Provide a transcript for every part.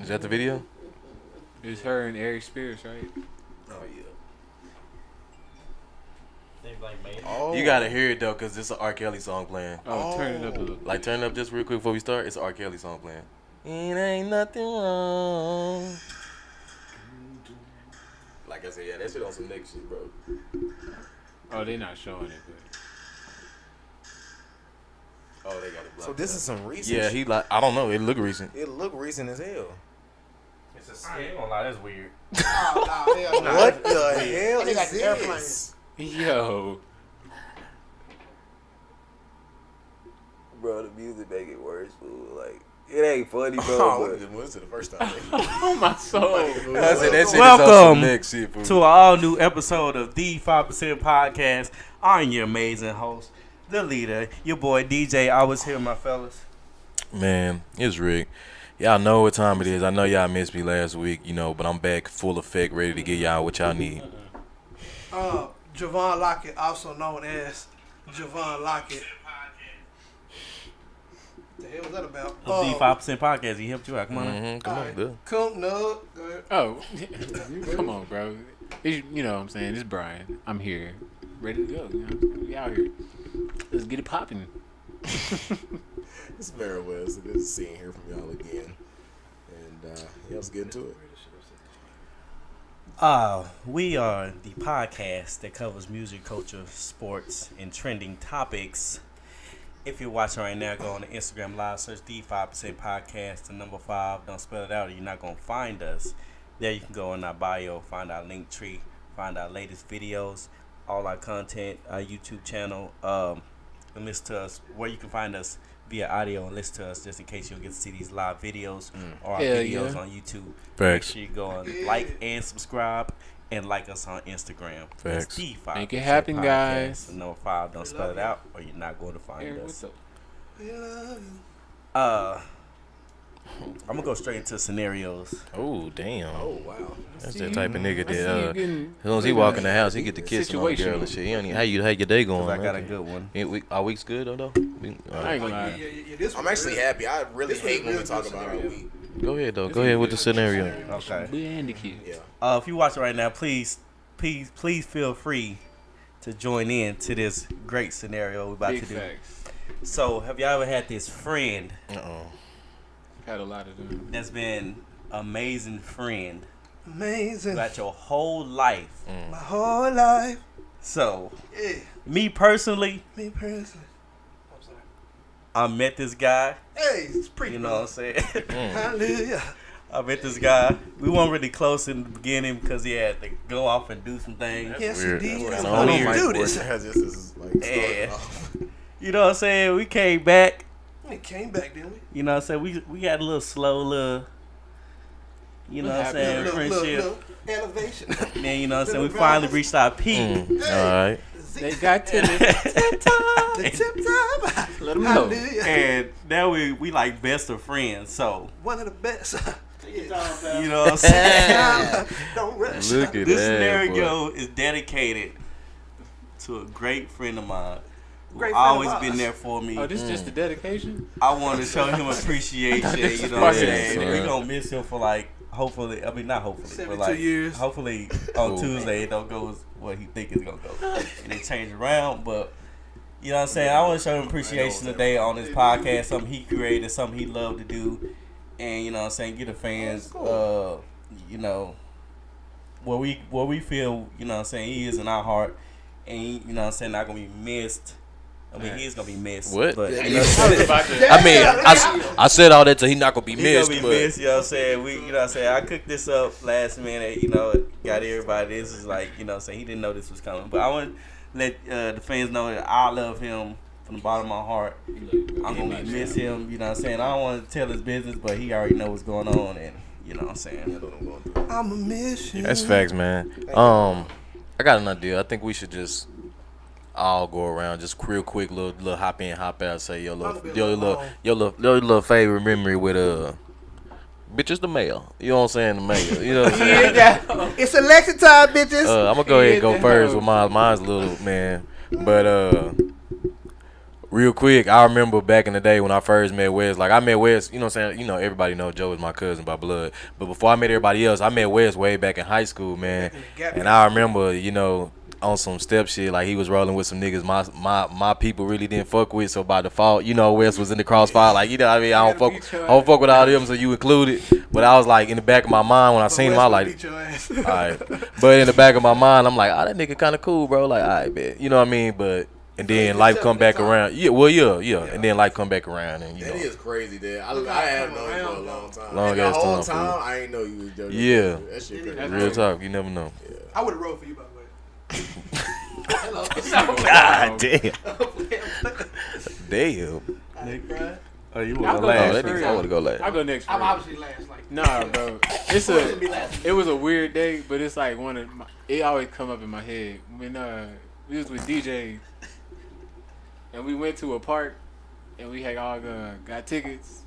Is that the video? It's her and Eric Spears, right? Oh yeah. Oh. You gotta hear it though, cause it's an R. Kelly song playing. Oh, turn it up a little. Like turn it up just real quick before we start. It's an R. Kelly song playing. It ain't nothing wrong. Like I said, yeah, that shit on some next shit, bro. Oh, they not showing it, but Oh, they got it blocked. So this is some recent. Yeah, he like I don't know. It look recent. It look recent as hell. It's a scale. Lie, that's weird. Oh, no, hell no. What the hell They got is the airplane. this? yo, Bro, the music make it worse, fool. Like it ain't funny, bro. Oh, but this is the first time. oh my soul. I said that shit is on Welcome some next shit, fool. to an all-new episode of the 5% Podcast. I'm your amazing host, the leader, your boy DJ. I was here, my fellas. Man, it's Rick. Y'all know what time it is. I know y'all missed me last week, but I'm back full effect, ready to get y'all what y'all need. JOHVAN Lockett, also known as JOHVAN Lockett. The hell was that about? Of the 5% Podcast. He helped you out. Come on. Mm-hmm. Come on, good. Come, no, go ahead. Oh, come on, bro. You know what I'm saying? It's Brian. I'm here, ready to go. We out here. Let's get it popping. It's very well. It's good to see and hear from y'all again. And yeah, let's get into it. We are the podcast that covers music, culture, sports, and trending topics. If you're watching right now, go on to Instagram Live, search the 5% Podcast, the number 5. Don't spell it out or you're not going to find us. There you can go in our bio, find our link tree, find our latest videos, all our content, our YouTube channel, and listen to us where you can find us via audio and listen to us just in case you don't get to see these live videos or our Hell videos yeah. on YouTube. Facts. Make sure you go and like and subscribe and like us on Instagram. Facts. It's the 5% Make it happen, Podcast. guys. The number 5, don't spell it out or you're not going to find Eric, us. what's up? I'm gonna go straight into scenarios. Oh, damn. Oh, wow. That's that type of nigga I see you that, getting- as soon as he walk in the house, he get the kissing on the girl and Situational. shit. He don't even, how your day going? 'Cause I got a Okay. good one. Our week's good, though? I ain't gonna lie. This I'm was actually real. happy. I really This was hate when we real talk good about our scenario. week. Go ahead, though. Go ahead with the scenario. Okay. And the kid. Yeah. If you watching right now, please feel free to join in to this great scenario we're about Big to do. facts. So, have y'all ever had this friend Uh-oh. Had a lot of them. that's been amazing friend Amazing. throughout your whole life? My whole life. So, Yeah. me personally, Me personally. I'm sorry. I met this guy. Hey, it's pretty. You know what I'm saying? Hallelujah. I met this guy. We weren't really close in the beginning because he had to go off and do some things. Yes, weird. indeed. That's I'm weird. gonna do This this. is like starting Yeah. off. You know what I'm saying? We came back. We came back, didn't we? You know what I'm saying? We had a little slow little, you know what I'm saying, friendship. Elevation. Then, you know what I'm saying, we finally reached our peak. All right. They got to the The tip top. let them know. Hallelujah. And now we like best of friends. So, One of the best. you know what I'm saying? Don't rush. Look at This that. scenario is dedicated to a great friend of mine. Great friend Always of been ours. there for me. Oh, this is just the dedication? I want to show him appreciation. this You know was what I'm part of saying? it, We son. gonna miss him for like, hopefully, I mean not hopefully, but 72 like years. hopefully on Cool. Tuesday it don't go as what he think it's gonna go, and it change around. But you know what I'm saying? I want to show him appreciation today on this podcast. Something he created, something he loved to do, and you know what I'm saying, get the fans, you know, where we feel, you know what I'm saying, he is in our heart, and he, you know what I'm saying, not gonna be missed. I mean, he is gonna be missed. What? But you know Yeah. what I'm saying? I mean, I said all that to he not gonna be He missed, gonna be but missed, you know what I'm saying? You know what I'm saying? I cooked this up last minute, you know, got everybody. This is like, you know what I'm saying? He didn't know this was coming. But I want to let the fans know that I love him from the bottom of my heart. I'm going to miss him, you know what I'm saying? I don't want to tell his business, but he already know what's going on, and you know what I'm saying? I'm a mission. that's facts, man. I got an idea. I think we should just all go around, just real quick, little hop in, hop out, say your little favorite memory with bitches the mail. You know what I'm saying? The mail. You know what I'm saying? It's election time, bitches. I'm gonna go ahead and go first with mine. Mine's a little man, but Real quick, I remember back in the day when I first met Wes. Like I met Wes, you know what I'm saying? You know, everybody know Joe is my cousin by blood. But before I met everybody else, I met Wes way back in high school, man. And I remember, you know, on some step shit, like he was rolling with some niggas my people really didn't fuck with. So by default, you know, Wes was in the crossfire. Like, you know what I mean? I don't fuck with all them, so you included. But I was like, in the back of my mind when I seen him, I like, all right. But in the back of my mind, I'm like, that nigga kind of cool, bro. Like, all right, man. You know what I mean? But and then life come back around. Yeah, well, yeah. And then life come back around, and you know. That is crazy, dude. I had known you for a long time. Long and ass the whole time, time, I ain't know you was JoJo. Yeah. That shit crazy. Real talk, you never know. Yeah. I would have rolled for you, by the way. God damn. Damn. Oh, you I'll want to go last? next. I want to go last. I'll go next. I'm first. obviously last. Like, Nah, bro. It was a weird day, but it's like it always come up in my head when we was with DEEJAY and we went to a park and we had all got tickets.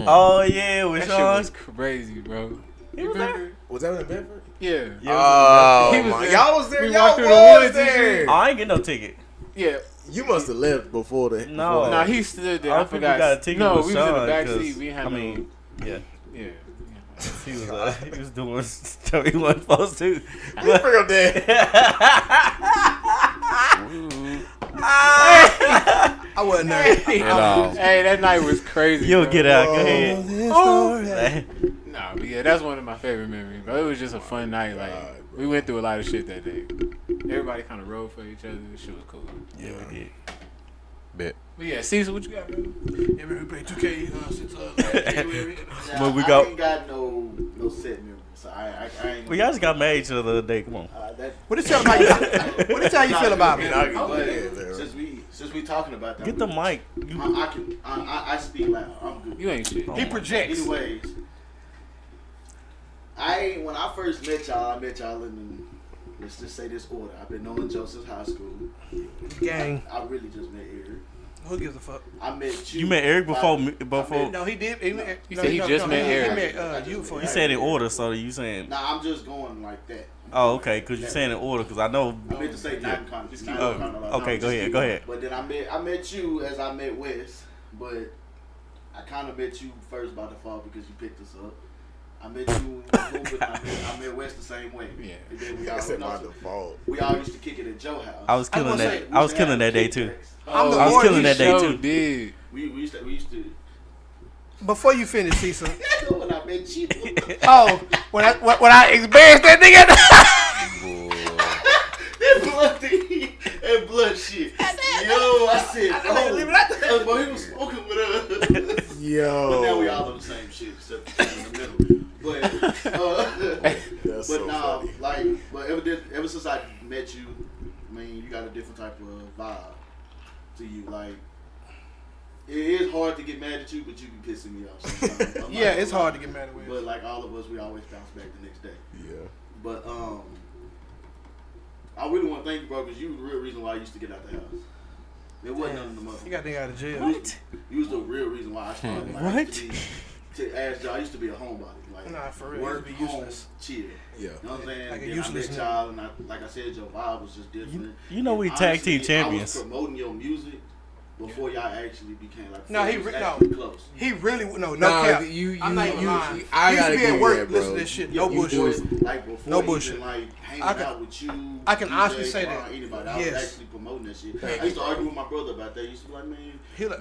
Oh yeah, That with shit Sean. was crazy, bro. You was remember? Was that in Bedford? Yeah. Oh, He was my. there. Y'all was there. We Y'all walked through the was woods and there. shit. Oh, I ain't get no ticket. Yeah. You must have left before the. No. before Nah, he stood there. I I don't think we forgot. got a ticket No, with we was in the Sean, back 'cause, seat. We had I mean, yeah. yeah. He was doing stuff he wasn't supposed to. You bring up there. I wasn't there. Hey, that night was crazy. You'll bro. get out. Go ahead. Nah, but yeah, that's one of my favorite memories, bro. It was just a fun night. Like, we went through a lot of shit that day. Everybody kind of rode for each other. This shit was cool. Yeah, we did. Bet. But yeah, Cecil, what you got, bro? Yeah, we played 2K since last January. But we I go- ain't got no set memory, so I ain't. Well, y'all just got married the other day. Come on. What did tell you feel about me? Since we talking about that, Get the mic. I speak loud. I'm good. You ain't shit. He projects. Anyways, when I first met y'all, I met y'all in, let's just say this order. I've been knowing Joe since high school. Gang. I really just met Eric. Who gives a fuck? I met you. You met Eric before. No, he did. He said he just met Eric. He met you before. You said in order, so you saying? Nah, I'm just going like that. Oh, okay. Because you're saying in order. Because I know. I meant to say not in context. Okay, go ahead. Go ahead. But then I met you as I met Wes, but I kind of met you first by default because you picked us up. I met you, I met Wes the same way. Yeah. And then we I all, said by default. we all used to kick it at Joe's house. I was killing that. I was killing that day too. I'm the I was one killing who that day Show too. did. We used to. Before you finish, Cecil. When I met you. Oh, when I experienced that nigga. that blood shit. Yo, I said, bro, he was smoking with us. Yo. But now we all on the same shit, except in the middle. But That's so funny. but ever since I met you, I mean, you got a different type of vibe to you. Like, it is hard to get mad at you, but you be pissing me off sometimes. Yeah, it's hard to get mad at Wes. But like all of us, we always bounce back the next day. Yeah. But I really want to thank you, bro, because you was the real reason why I used to get out the house. There wasn't none of the motherfuckers. You got nigga out of jail. What? You was the real reason why I started. Like, I used to ask y'all, I used to be a homebody. Like, Nah, for real. work, You used to be home, useless. chill. Yeah. You know what I'm saying? Like a Then useless I met nigga. y'all, and like I said, your vibe was just different. You know we And tag team honestly, champions. I was promoting your music before y'all actually became like. No, he was no. actually close. He really no Nah, cap. you- I'm not even you- lying. I He used gotta to be give at you work that, bro. listening to this shit. No You bullshit. was, like before No even, bullshit. like hanging I can- out with you. I can DJ, honestly say Ron, that. Anybody, I Yes. was actually promoting that shit. Yeah. I used to argue with my brother about that. He used to be like, man, He like-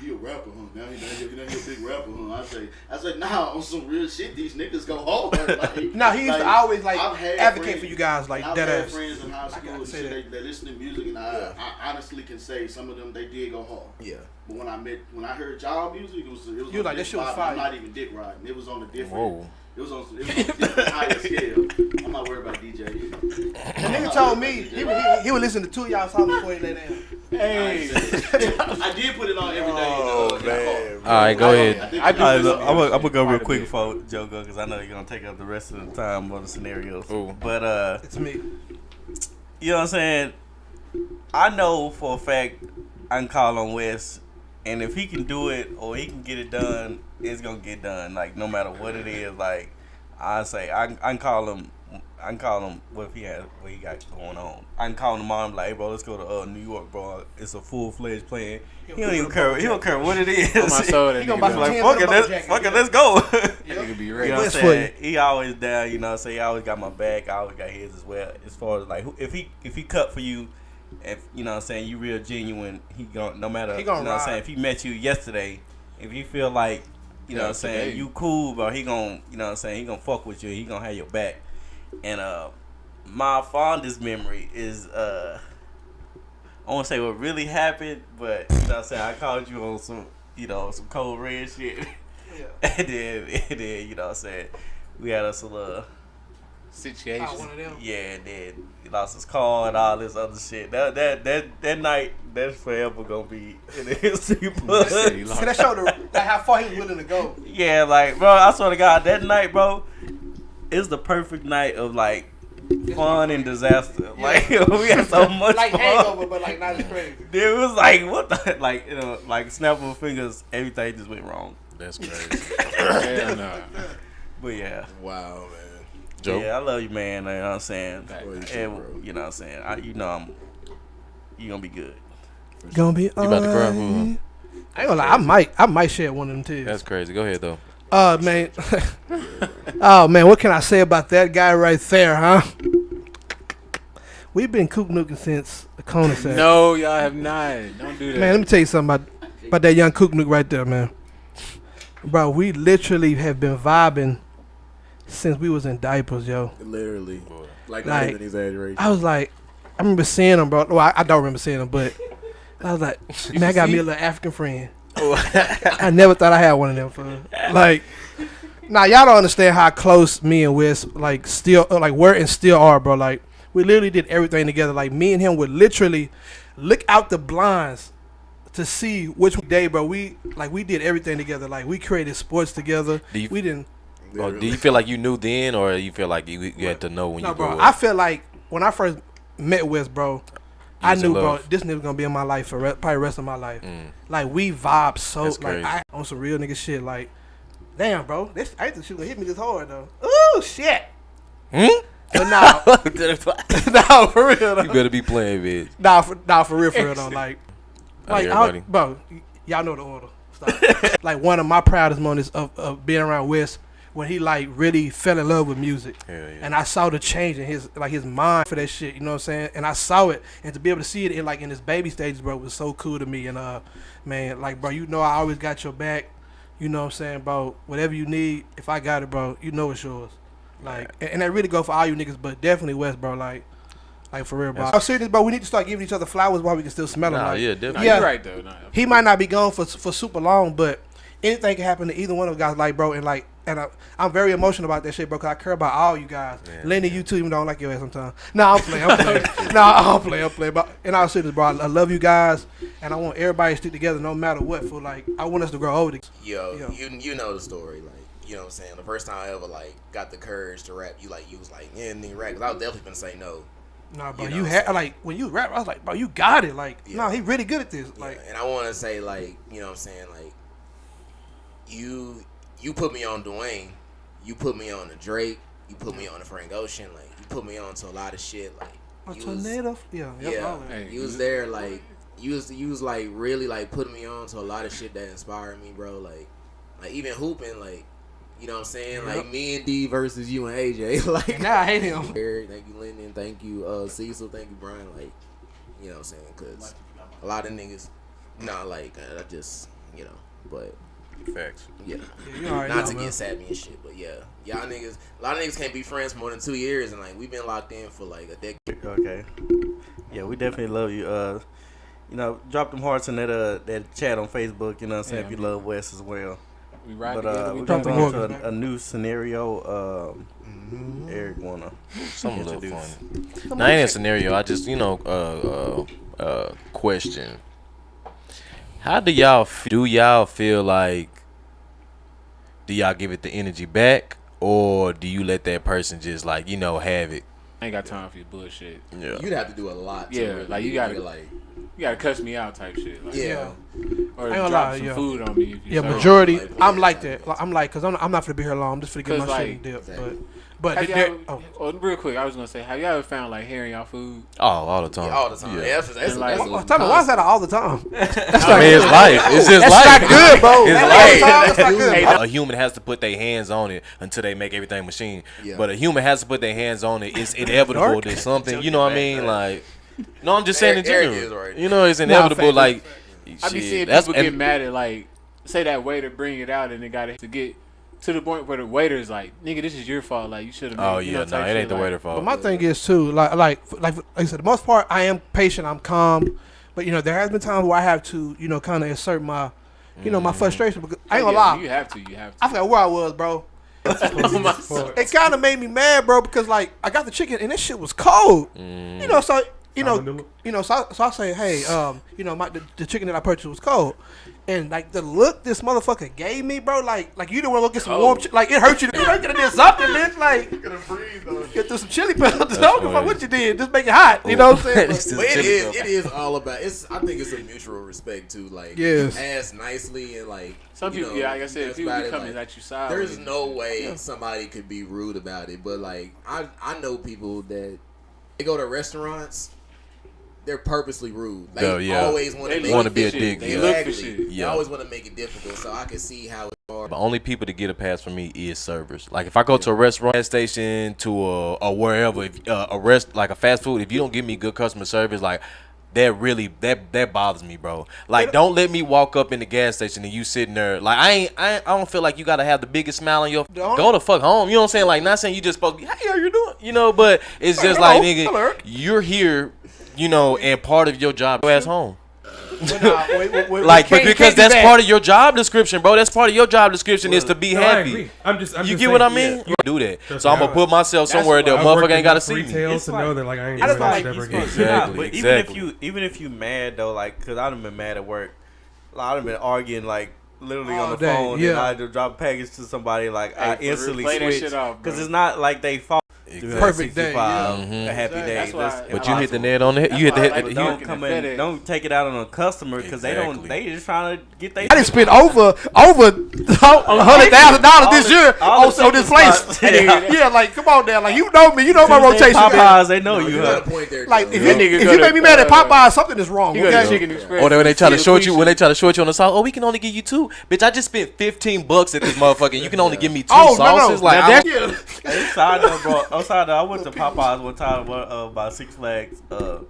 he a rapper, huh? Now he a big rapper, huh? I say, nah, on some real shit, these niggas go hard. Like, No, he used to always like I've had advocate friends- for you guys like I've that had ass. friends in high I school gotta and say shit, they listen to music, and I honestly can say some of them, they did go hard. Yeah. But when I heard y'all music, it was You on like, a that shit was different vibe. fire. I'm not even dick riding. It was on a different. Whoa. It was on a different higher scale. I'm not worried about DJ. The nigga told me he would listen to two of y'all songs before he lay down. Hey. I did put it on every day. Oh, in the man. car. All right, go ahead. I think I do I listen- I'm gonna go real Quite a quick bit. before Joe go because I know you're gonna take up the rest of the time on the scenarios. Ooh. But It's me. you know what I'm saying? I know for a fact I can call on Wes, and if he can do it or he can get it done, it's gonna get done. Like no matter what it is, like I say, I can call him. I can call him what he got going on. I can call him tomorrow and be like, hey, bro, let's go to New York, bro. It's a full-fledged plan. He don't even care. He don't care what it is. On my soul, that He gonna nigga buy be some like, Tim. fuck it, let's go. that nigga be You ready. know what I'm West saying? foot. He always down, you know what I'm saying? He always got my back. I always got his as well. As far as like if he cut for you, if you know what I'm saying, you real genuine, he gon' no matter, He you know gonna what I'm saying, ride. if he met you yesterday, if you feel like, you know what I'm saying, today. you cool, bro, he gon', you know what I'm saying, he gonna fuck with you, he gonna have your back. And my fondest memory is I won't say what really happened, but you know what I'm saying, I called you on some, you know, some cold red shit. Yeah. and then, you know what I'm saying, we had us a little Situation. One of them. yeah, and then he lost his car and all this other shit. That night, that's forever gonna be in the history book. He See, lost. that showed like how far he was willing to go. Yeah, like, bro, I swear to God, that night, bro, is the perfect night of like fun and disaster. Like we had so much Like fun. hangover, but like not as crazy. It was like what the like, you know, like snap of fingers, everything just went wrong. That's crazy. Hell nah. But yeah. Wow, man. Joe? Yeah, I love you, man. You know what I'm saying? Right. Well, you too, And, bro. you know what I'm saying? You gonna be good. Gonna be You about to cry? I ain't gonna lie, I might share one of them too. That's crazy. Go ahead though. Man. Oh man, what can I say about that guy right there, huh? We've been kook nooking since the Kona said. No, y'all have not. Don't do that. Man, let me tell you something about that young kook nook right there, man. Bro, we literally have been vibing since we was in diapers, yo. Literally. Like, Like, not even exaggeration. I was like, I remember seeing him, bro. Well, I don't remember seeing him, but I was like, man, I got me a little African friend. I never thought I had one of them, fool. Like, now y'all don't understand how close me and Wes like still like were and still are, bro. Like, we literally did everything together. Like, me and him would literally look out the blinds to see which day, bro. We did everything together. Like, we created sports together. We didn't. Oh, do you feel like you knew then, or you feel like you had to know when No, you bro. grew I up? feel like when I first met Wes, bro, I was in knew, bro, love. this nigga gonna be in my life for probably the rest of my life. Like, we vibe so That's like crazy. I on some real nigga shit. Like, damn, bro, this I ain't think she gonna hit me this hard though. Ooh, shit. But nah, nah, for real though. You better be playing, bitch. Nah, for real though. Like, Everybody. bro, y'all know the order. Stop. Like, one of my proudest moments of being around Wes when he like really fell in love with music. Hell yeah. And I saw the change in his mind for that shit, you know what I'm saying? And I saw it, and to be able to see it in his baby stages, bro, was so cool to me. And man, like, bro, you know I always got your back. You know what I'm saying, bro? Whatever you need, if I got it, bro, you know it's yours. Like, and that really go for all you niggas, but definitely West, bro. Like for real, bro. I'm serious, bro. We need to start giving each other flowers while we can still smell them. Nah, like, yeah, Nah, definitely. Yeah. you're right though. Nah. he might not be gone for super long, but anything can happen to either one of us guys, like, bro. And I'm very emotional about that shit, bro, because I care about all you guys. Yeah, Lenny, you too, even though I don't like your ass sometimes. No, I'm playing. No, I'm playing. But in all seriousness, bro, I love you guys, and I want everybody to stick together no matter what. For like, I want us to grow older. Yo, you know the story, like, you know what I'm saying? The first time I ever, like, got the courage to rap, you was like, yeah, nigga, rap, because I was definitely gonna say no. Nah, bro, You know you what had I'm saying? like when you rap, I was like, bro, you got it. Like, Yeah. no, he really good at this. Yeah, Like, and I want to say, like, you know what I'm saying, like, you put me on Dwayne, you put me on the Drake, you put me on the Frank Ocean, like, you put me on to a lot of shit, like, a you was, tornado. Yeah, all yeah, that. Hey, you was there, like, you was like really like putting me on to a lot of shit that inspired me, bro, like even hooping, like, you know what I'm saying, Yep. like me and D versus you and AJ, like. And now I hate him. Eric, thank you, Lyndon. Thank you, Cecil. Thank you, Brian. Like, you know what I'm saying? Because a lot of niggas, I just, you know, but, Facts. yeah. You already Not know, to man. get savvy and shit, but yeah. Y'all niggas, a lot of niggas can't be friends for more than 2 years, and, like, we've been locked in for, like, a decade. Okay. Yeah, we definitely love you. You know, drop them hearts in that chat on Facebook, you know what I'm saying, Yeah, if you man. love Wes as well. We ride But together. We we're Drop jumping the on to Morgan. a new scenario. Eric wanna Something a little introduce. funny. Now, ain't a scenario. I just, question. How do y'all feel like? Do y'all give it the energy back, or do you let that person just like have it? I ain't got time for your bullshit. Yeah. You'd have to do a lot. To Yeah, really like, you be gotta- like, You gotta cuss me out type shit. Like, yeah. Or I ain't gonna drop lie, some yeah. food on me. If you Yeah, serve. majority. Like, I'm like yeah. that. Like, I'm like, cause I'm not gonna be here long. I'm just gonna get my Cause, shit like, and dip. exactly. But But Have they're- y'all, real quick, I was gonna say, have y'all ever found like hair in y'all food? Oh, all the time. Yeah, all the time. Yeah, that's like- tell me, why is that all the time? I mean, it's life. It's just That's life. not good, bro. It's That's life. all the time. That's not good. A human has to put their hands on it until they make everything machine. Yeah. But a human has to put their hands on it. It's inevitable that something, you know what I mean? Like, no, I'm just saying in Eric general. is right. You know, it's inevitable. fact. Like, I be shit, seeing that's people get and- mad at like, say that waiter bring it out and they got it to get to the point where the waiter is like, nigga, this is your fault. Like you should have. Oh you yeah, know, no, type it ain't shit, the like- waiter fault. But my thing is too, like I said, the most part, I am patient, I'm calm, but you know, there has been times where I have to, you know, kind of assert my, you know, my frustration. Because I ain't gonna lie, You have to. You have I to. forgot where I was, bro. It kind of made me mad, bro, because like I got the chicken and this shit was cold. You know, so so I say, hey, you know, the chicken that I purchased was cold, and like the look this motherfucker gave me, bro, like you don't want to go get some warm, like it hurt you. You could have did something, bitch. Like get through some chili peppers. I don't give a fuck what you did, just make it hot. You know what I'm saying? But it is all about. I think it's a mutual respect too. Like, Yes. ask nicely and like. Some you people, know, yeah, like I said, that's people about be it, coming like, at you side. There's no way somebody could be rude about it, but like I know people that they go to restaurants, they're purposely rude. Like Oh, yeah. always want They to wanna look be for a shit. dick, They yeah. look for Exactly. shit. Yeah. They always want to make it difficult, so I can see how it's hard. The only people to get a pass from me is servers. Like if I go to a restaurant, gas station, to a wherever, if, a rest like a fast food, if you don't give me good customer service, like that really that bothers me, bro. Like don't let me walk up in the gas station and you sitting there. Like I don't feel like you gotta have the biggest smile on your. Go the fuck home. You know what I'm saying? Like not saying you just supposed to be, hey, how you doing? You know, but it's just like nigga, you're here, you know, and part of your job. Go ass home. Like, but because that's part of your job description, bro. That's part of your job description is to be No, I happy. agree. I'm just You get saying, what I mean? yeah. You do that. Trust So me, I'm gonna put myself that's somewhere that why I've worked motherfucker ain't gotta enough see me. retail It's to like- know that like I ain't I just doing like that ever you again. supposed to not, Exactly, but exactly. even if you mad though, like, cause I've been mad at work. Like, I've been arguing like literally All on the day, phone, yeah. and I just drop a package to somebody. Like I for real, instantly play that switch shit off, bro. because it's not like they fault. Exactly. Perfect day, 365, yeah. a happy day. That's why- But you hit the net on the head. You hit the why I head. like you- the Don't Don't come FedEx. in. Don't take it out on a customer because Exactly. they just trying to get they. I didn't spend over $100,000 this year all on the this place. spots. Yeah. Yeah, like come on, now, like you know me, you know my rotation. Popeyes, they know You you. got a point there. Like Joe. if That nigga you go to, make me mad at Popeyes, something is wrong. You go to Okay? Chicken Express. Or when they try to See the short you, quiche when they shit. try to short you on the sauce, oh, we can only give you 2. Bitch, I just spent $15 at this motherfucker. And you can only give me 2 Oh sauces. no, Like, now I that- don't- yeah. Hey, side note, bro. Oh, side note, I went to Popeyes one time about Six Flags. But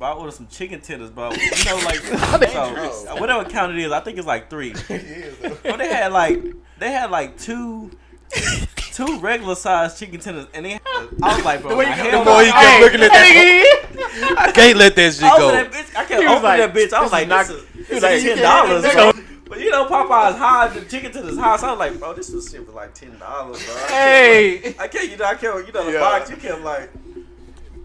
I ordered some chicken tenders, bro. You know, like so, whatever count it is, I think it's like 3. But they had like two regular sized chicken tenders, and they. I was like, bro, way you hell got The no. boy, he kept looking at that. I can't let that shit I go. opened that bitch. I kept He was opening like, that bitch. I was this like, is not- this he is was like, $10, bro. But you know, Popeyes high, the chicken tenders high. So I was like, bro, this was shit for like $10, bro. Hey. I can't, the box. You kept like.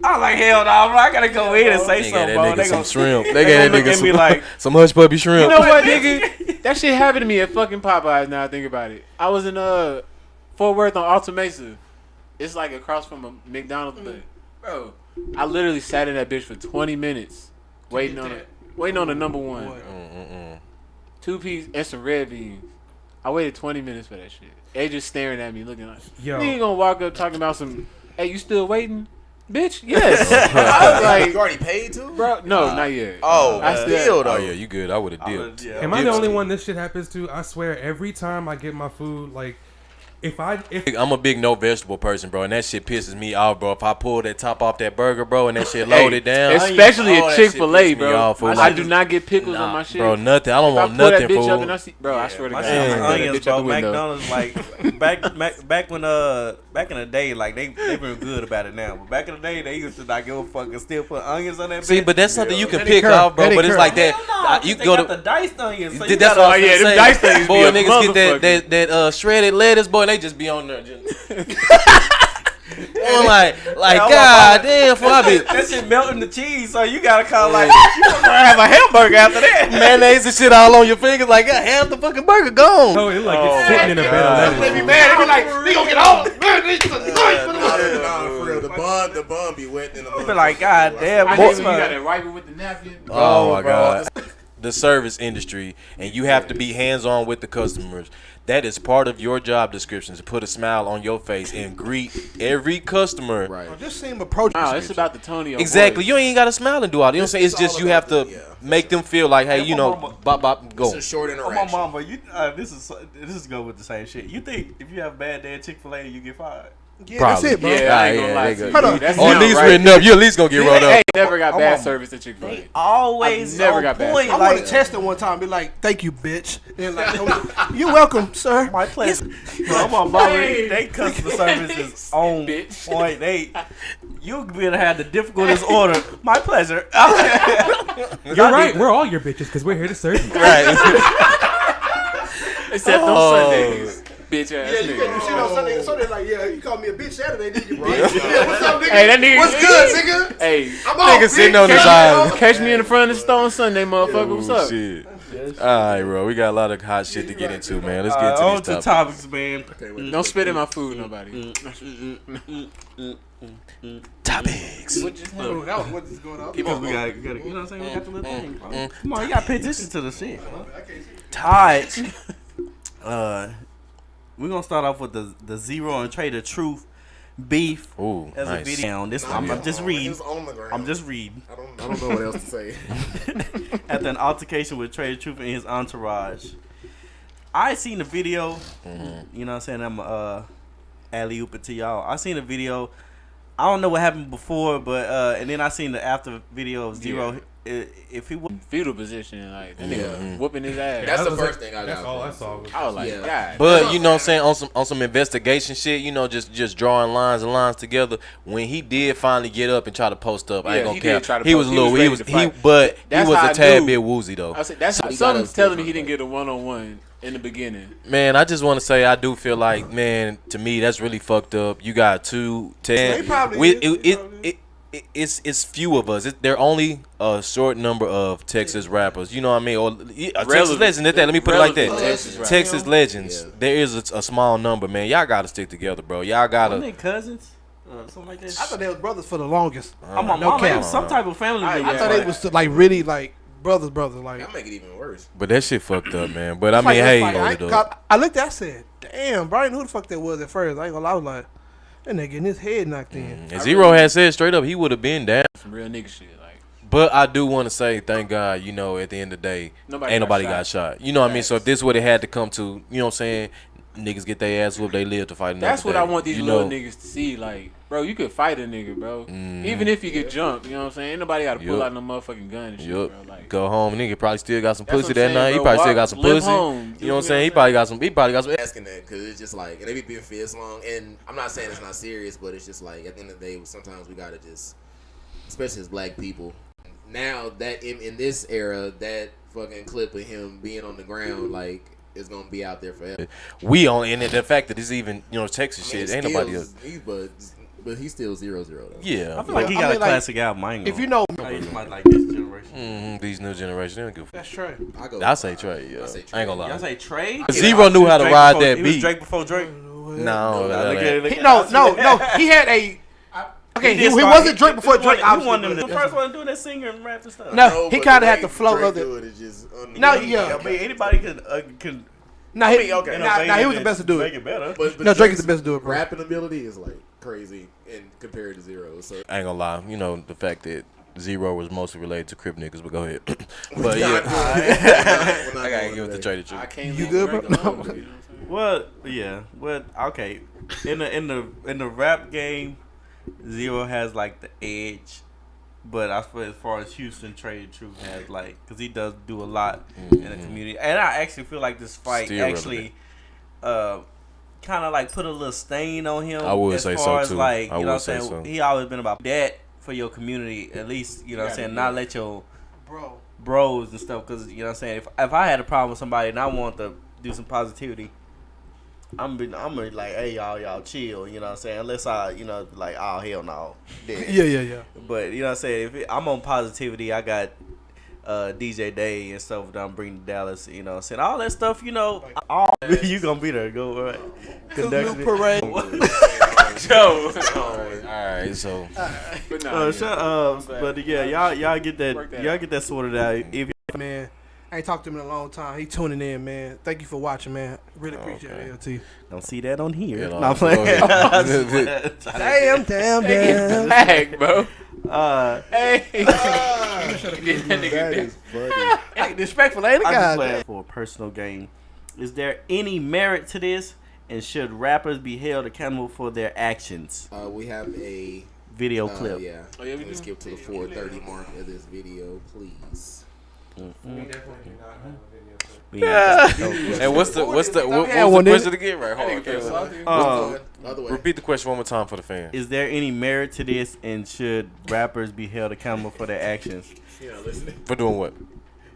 I was like, hell no, bro. I gotta go in and say They got something, that bro. nigga They some gonna shrimp. They they got that gonna look nigga at me some, like- some hush puppy shrimp. You know what, nigga? That shit happened to me at fucking Popeyes. Now I think about it. I was in Fort Worth on Alta Mesa. It's like across from a McDonald's, but bro, I literally sat in that bitch for 20 minutes waiting on the number one. 2-piece and some red beans. I waited 20 minutes for that shit. They just staring at me, looking like, Yo. nigga gonna walk up talking about some, hey, you still waiting? Bitch, yes. I was like, you already paid too? bro, no, not yet. Oh, I still Oh though. yeah, you good. I would have dipped. Am I the only one this shit happens to? I swear, every time I get my food, like, if I'm a big no vegetable person, bro, and that shit pisses me off, bro. If I pull that top off that burger, bro, and that shit loaded down, Especially oh, at that shit Chick-fil-A, piss me bro. off, fool. I Like, do not get pickles on my shit. bro, nothing. I don't If I want pull nothing, that bitch fool. up and I see, bro, I swear to My God, shit was I throw that onions, bitch bro. out the window. McDonald's, like back in the day, like they been good about it now. But back in the day, they used to not give a fuck and still put onions on that. See, bitch. but that's something you can That pick occur. off, bro. That But it's occur. like that. Hell no, You they go got to. the diced onions. So That's you what gotta, I was yeah, gonna them say. diced things Boy, be a niggas get motherfucker. that shredded lettuce, boy, and they just be on there. Just, I'm like, Yeah, God damn, fool, I be that shit melting the cheese, so you gotta kind of like you gonna have a hamburger after that. mayonnaise and shit all on your fingers. Like, God, half the fucking burger gone. oh, it like it's sitting in a bed of They be lettuce. mad. They be like, we gonna get all. Man, this is a Nah, for real. The bun be wet in the I be like, God damn, I this hate when you fuck. gotta wipe it with the napkin. Oh my God. the service industry and you have to be hands-on with the customers, that is part of your job description, to put a smile on your face and greet every customer. Right. Oh, just see him approach. Wow, it's about the tone of your Exactly. voice. You ain't got to smile and do all that. You know what I'm saying? It's just all you have about to the- yeah, make them feel like, hey, you know, bop, go. It's a short Come interaction. on, Mama. This is go with the same shit. You think if you have a bad day at Chick-fil-A, you get fired? Yeah, Probably. that's it, bro. Yeah, I ain't gonna lie they to you. Hold on. That's On not these right. written up, you at least gonna get rolled I up. ain't never got I'm bad on- service at Chick-fil-A. They always I've never on got bad point. I service. want to test it one time. And be like, "Thank you, bitch." And like, "You're welcome, sir." My pleasure. Come on, Mama. They customer service is on Bitch. point. You better have the difficultest order. My pleasure. You're right. We're all your bitches because we're here to serve you. Except on Sundays. Bitch ass Yeah, you nigga. can't do shit on Sunday. Sunday, like, yeah, you called me a bitch Saturday, did you, bro? Yeah, what's up, nigga? Hey, that nigga. What's good, nigga? Hey, I'm off, Nigga sitting bitch. on his Catch island. catch me in the front of the store on Sunday, motherfucker. What's up? Shit. All right, bro. We got a lot of hot shit to get into, man. Let's get On into to these topics. topics, man. Don't spit in my food, nobody. Topics. What just Oh, happened? that was what's going on. Because we got, you know what I'm saying? We got the little thing. Bro. Come on, you got to pay attention to the shit. Alright. We're going to start off with the Zero and Trader Truth beef. Ooh, As nice. a video on this one. I'm just reading. It's on the ground. I'm just reading. I don't know what else to say. After an altercation with Trader Truth and his entourage. I seen the video. You know what I'm saying? I'm alley-oop it to y'all. I seen the video. I don't know what happened before, but and then I seen the after video of Zero. If he would, Fetal position, like that Yeah. nigga whooping his ass. That's the was first like- thing I That's got. all I from saw. it. I was like, Yeah. God. But you know what I'm saying, on some investigation shit, you know, just drawing lines and lines together. When he did finally get up and try to post up, I Yeah, ain't gonna he care. did try to He was post. a He was little, ready he was to fight. but he That's was how a I tad knew. bit woozy though. I said, that's He something's gotta telling me stick he on didn't that. get a one-on-one in the beginning. Man, I just want to say I do feel like, man, to me that's really fucked up. You got two, They probably we, is. it's few of us. There are only a short number of Texas rappers. You know what I mean? Or Texas Relevant- legends. At that, let me put it like that. relevant Texas rappers. Texas legends. Yeah. There is a small number, man. Y'all gotta stick together, bro. Y'all wasn't gotta. they cousins? Something like that. I thought they was brothers for the longest. I'm a no mama. cap. It was some type of family. I video. I thought they was like really like brothers. Like, That make it even worse. But that shit fucked up, man. But I like, mean, hey, like, hold it I, up. I looked at, I said, "Damn, Brian, who the fuck that was at first?" I ain't gonna lie, I was like, that nigga getting his head knocked in. And Zero had said straight up he would have been down. Some real nigga shit. Like, But I do want to say, thank God, you know, at the end of the day, Nobody ain't got nobody shot. got shot. You know what I mean? So if this would have had to come to, you know what I'm saying, niggas get their ass whooped, they live to fight another that's what day. I want these You little know? niggas to see. Like, bro, you could fight a nigga, bro. Even if you get jumped, you know what I'm saying? Ain't nobody got to pull Yup. out no motherfucking gun and shit, Yup. bro. Like, Go home, nigga probably still got some That's pussy what that I'm night. saying, He bro. probably still Walk- got some live pussy. home. You know what I'm saying? He probably got some. Asking that because it's just like, and they be being fierce long. And I'm not saying it's not serious, but it's just like at the end of the day, sometimes we gotta just, especially as black people. Now that in this era, that fucking clip of him being on the ground, like, is gonna be out there forever. We on, and the fact that it's even, you know, Texas I mean, shit, ain't still, nobody else. But he's still 0-0 though. Yeah. I feel like he I got mean, a like, classic album. I ain't If gonna- you know, I ain't somebody like this generation. These new generations, they don't give a fuck. that's Trey. I say Trey, yeah. I ain't gonna lie. Y'all say Trey? Zero knew how to Drake ride before- that he was beat. Drake before Drake. No, Look at it. He, no. He had a. Okay, he wasn't Drake before Drake. He one obviously, of the but- first one doing that singer and rap and stuff. No, he but kind the of had way the flow Drake of do it. it is just No, unbelievable. yeah. I mean, anybody can Nah, he, okay. nah, he was the best to do Make it. it better. But No, Drake is Drake's the best to do it, bro. Rapping ability is like crazy in compared to Zero. So I ain't gonna lie. You know, the fact that Zero was mostly related to Crip niggas, but go ahead. But yeah, I gotta give it to Trey the I truth. can't You leave good, Drake bro? alone, you know what I'm saying? Well, yeah. Well, okay. In the rap game, Zero has like the edge, but I feel as far as Houston, Trey the Truth has like, because he does do a lot in the community, and I actually feel like this fight Still actually, kind of like put a little stain on him. I would as say far so, as too. like, I you know would what I'm say saying? so. He always been about that for your community, at least, you know what I'm saying? Not let your Bro. bros and stuff, because you know what I'm saying, if I had a problem with somebody and I want to do some positivity, I'm gonna be like, hey y'all chill, you know what I'm saying, unless I, you know, like, oh hell no. Yeah. But you know what I'm saying, I'm on positivity, I got DJ Day and stuff that I'm bringing to Dallas, you know what I'm saying, all that stuff, you know, you gonna be there, go right. New parade. Joe. Alright, so But nah, Shut up. glad. But yeah, y'all get Work that y'all out. get that sorted out. If Man, I ain't talked to him in a long time. He tuning in, man. Thank you for watching, man. Really appreciate it, LT. Don't see that on here. Yeah, No, I'm playing. Damn. Heck, bro. That is funny. Hey, disrespectful, ain't it, I'm just guys? playing for a personal gain. Is there any merit to this? And should rappers be held accountable for their actions? We have a Video clip. Yeah. Oh, yeah, we Let's do. skip to the 4:30 mark of this video, please. We definitely do not have a video clip. We ain't just- And what's the one, what's the didn't question again? Right, hold on. Other way. Repeat the question one more time for the fans. Is there any merit to this? And should rappers be held accountable for their actions? You know, listen. For doing what?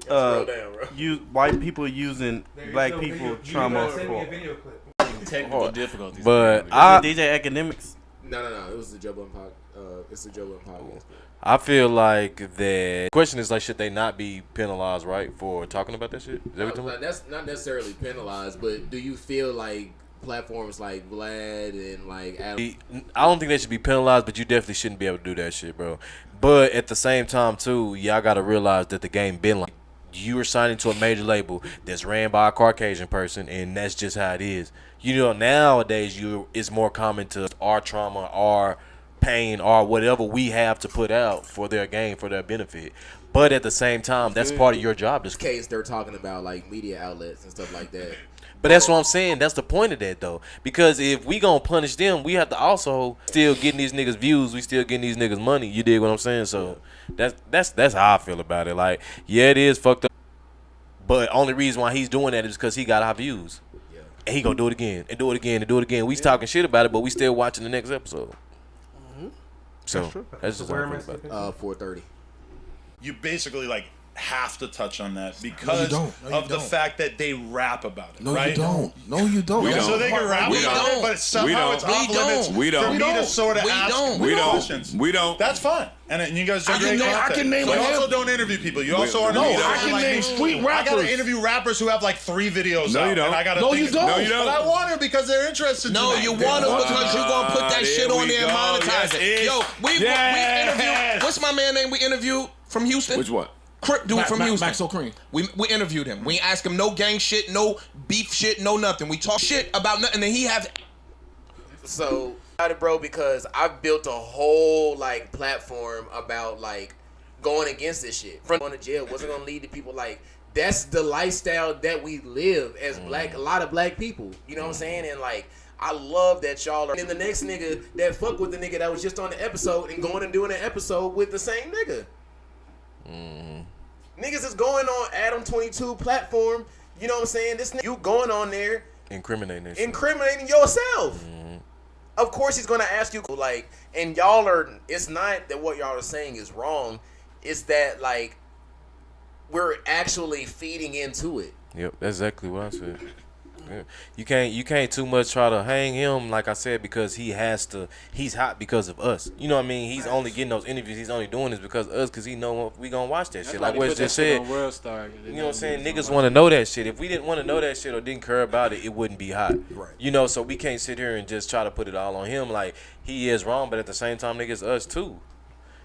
Scroll down, bro. White people using black people trauma Send me a for video clip. Technical difficulties. But DJ Academics. No. It was the JOHVAN podcast. It's the JOHVAN podcast. I feel like the question is like, should they not be penalized, right, for talking about that shit? Is that what you're talking about? That's not necessarily penalized, but do you feel like platforms like Vlad and like Adam? I don't think they should be penalized, but you definitely shouldn't be able to do that shit, bro. But at the same time, too, y'all got to realize that the game been like, you are signing to a major label that's ran by a Caucasian person, and that's just how it is. You know, nowadays, it's more common to our trauma, our pain, or whatever we have to put out for their gain, for their benefit. But at the same time, that's part of your job. In this case, they're talking about like media outlets and stuff like that. But that's what I'm saying. That's the point of that, though. Because if we gonna punish them, we have to also still getting these niggas views. We still getting these niggas money. You dig what I'm saying? So that's how I feel about it. Like, yeah, it is fucked up. But only reason why he's doing that is because he got our views. Yeah. And he gonna do it again and do it again and do it again. We talking shit about it, but we still watching the next episode. Mm-hmm. So that's just how I feel about it. 4:30. You basically like have to touch on that because of the fact that they rap about it, No, right? you don't. No, you don't. So they can rap about it, but somehow it's off limits for me to sort of ask questions. We don't. That's fine. And you guys do great I content. can name So a you also handful. don't interview people. You also are No, I can name street I gotta rappers. interview rappers who have like 3 videos out. you don't. And I gotta No, think, you don't. No, you But I want to because they're interested. No, you want to because you're going to put that shit on there and monetize it. Yo, we interviewed. What's my man name we interviewed from Houston? Which one? Crip dude from Houston. Max O'Cream. We interviewed him. We asked him no gang shit, no beef shit, no nothing. We talk shit about nothing, and he have. So, bro, because I've built a whole like platform about like going against this shit. From going to jail wasn't gonna lead to people like that's the lifestyle that we live as black. A lot of black people, you know what I'm saying? And like, I love that y'all are. And the next nigga that fuck with the nigga that was just on the episode and going and doing an episode with the same nigga. Niggas is going on Adam 22 platform. You know what I'm saying? This nigga, you going on there Incriminating yourself. Of course he's gonna ask you like, and y'all are. It's not that what y'all are saying is wrong. It's that like we're actually feeding into it. Yep, that's exactly what I said. Yeah. You can't too much try to hang him, like I said, because he's hot because of us. You know what I mean? He's only getting those interviews. He's only doing this because of us, because he know we gonna watch that shit. Like Wes just said. You know what I'm saying? Niggas want to know that shit. If we didn't want to know that shit or didn't care about it, it wouldn't be hot. Right. You know, so we can't sit here and just try to put it all on him. Like, he is wrong, but at the same time, niggas us too.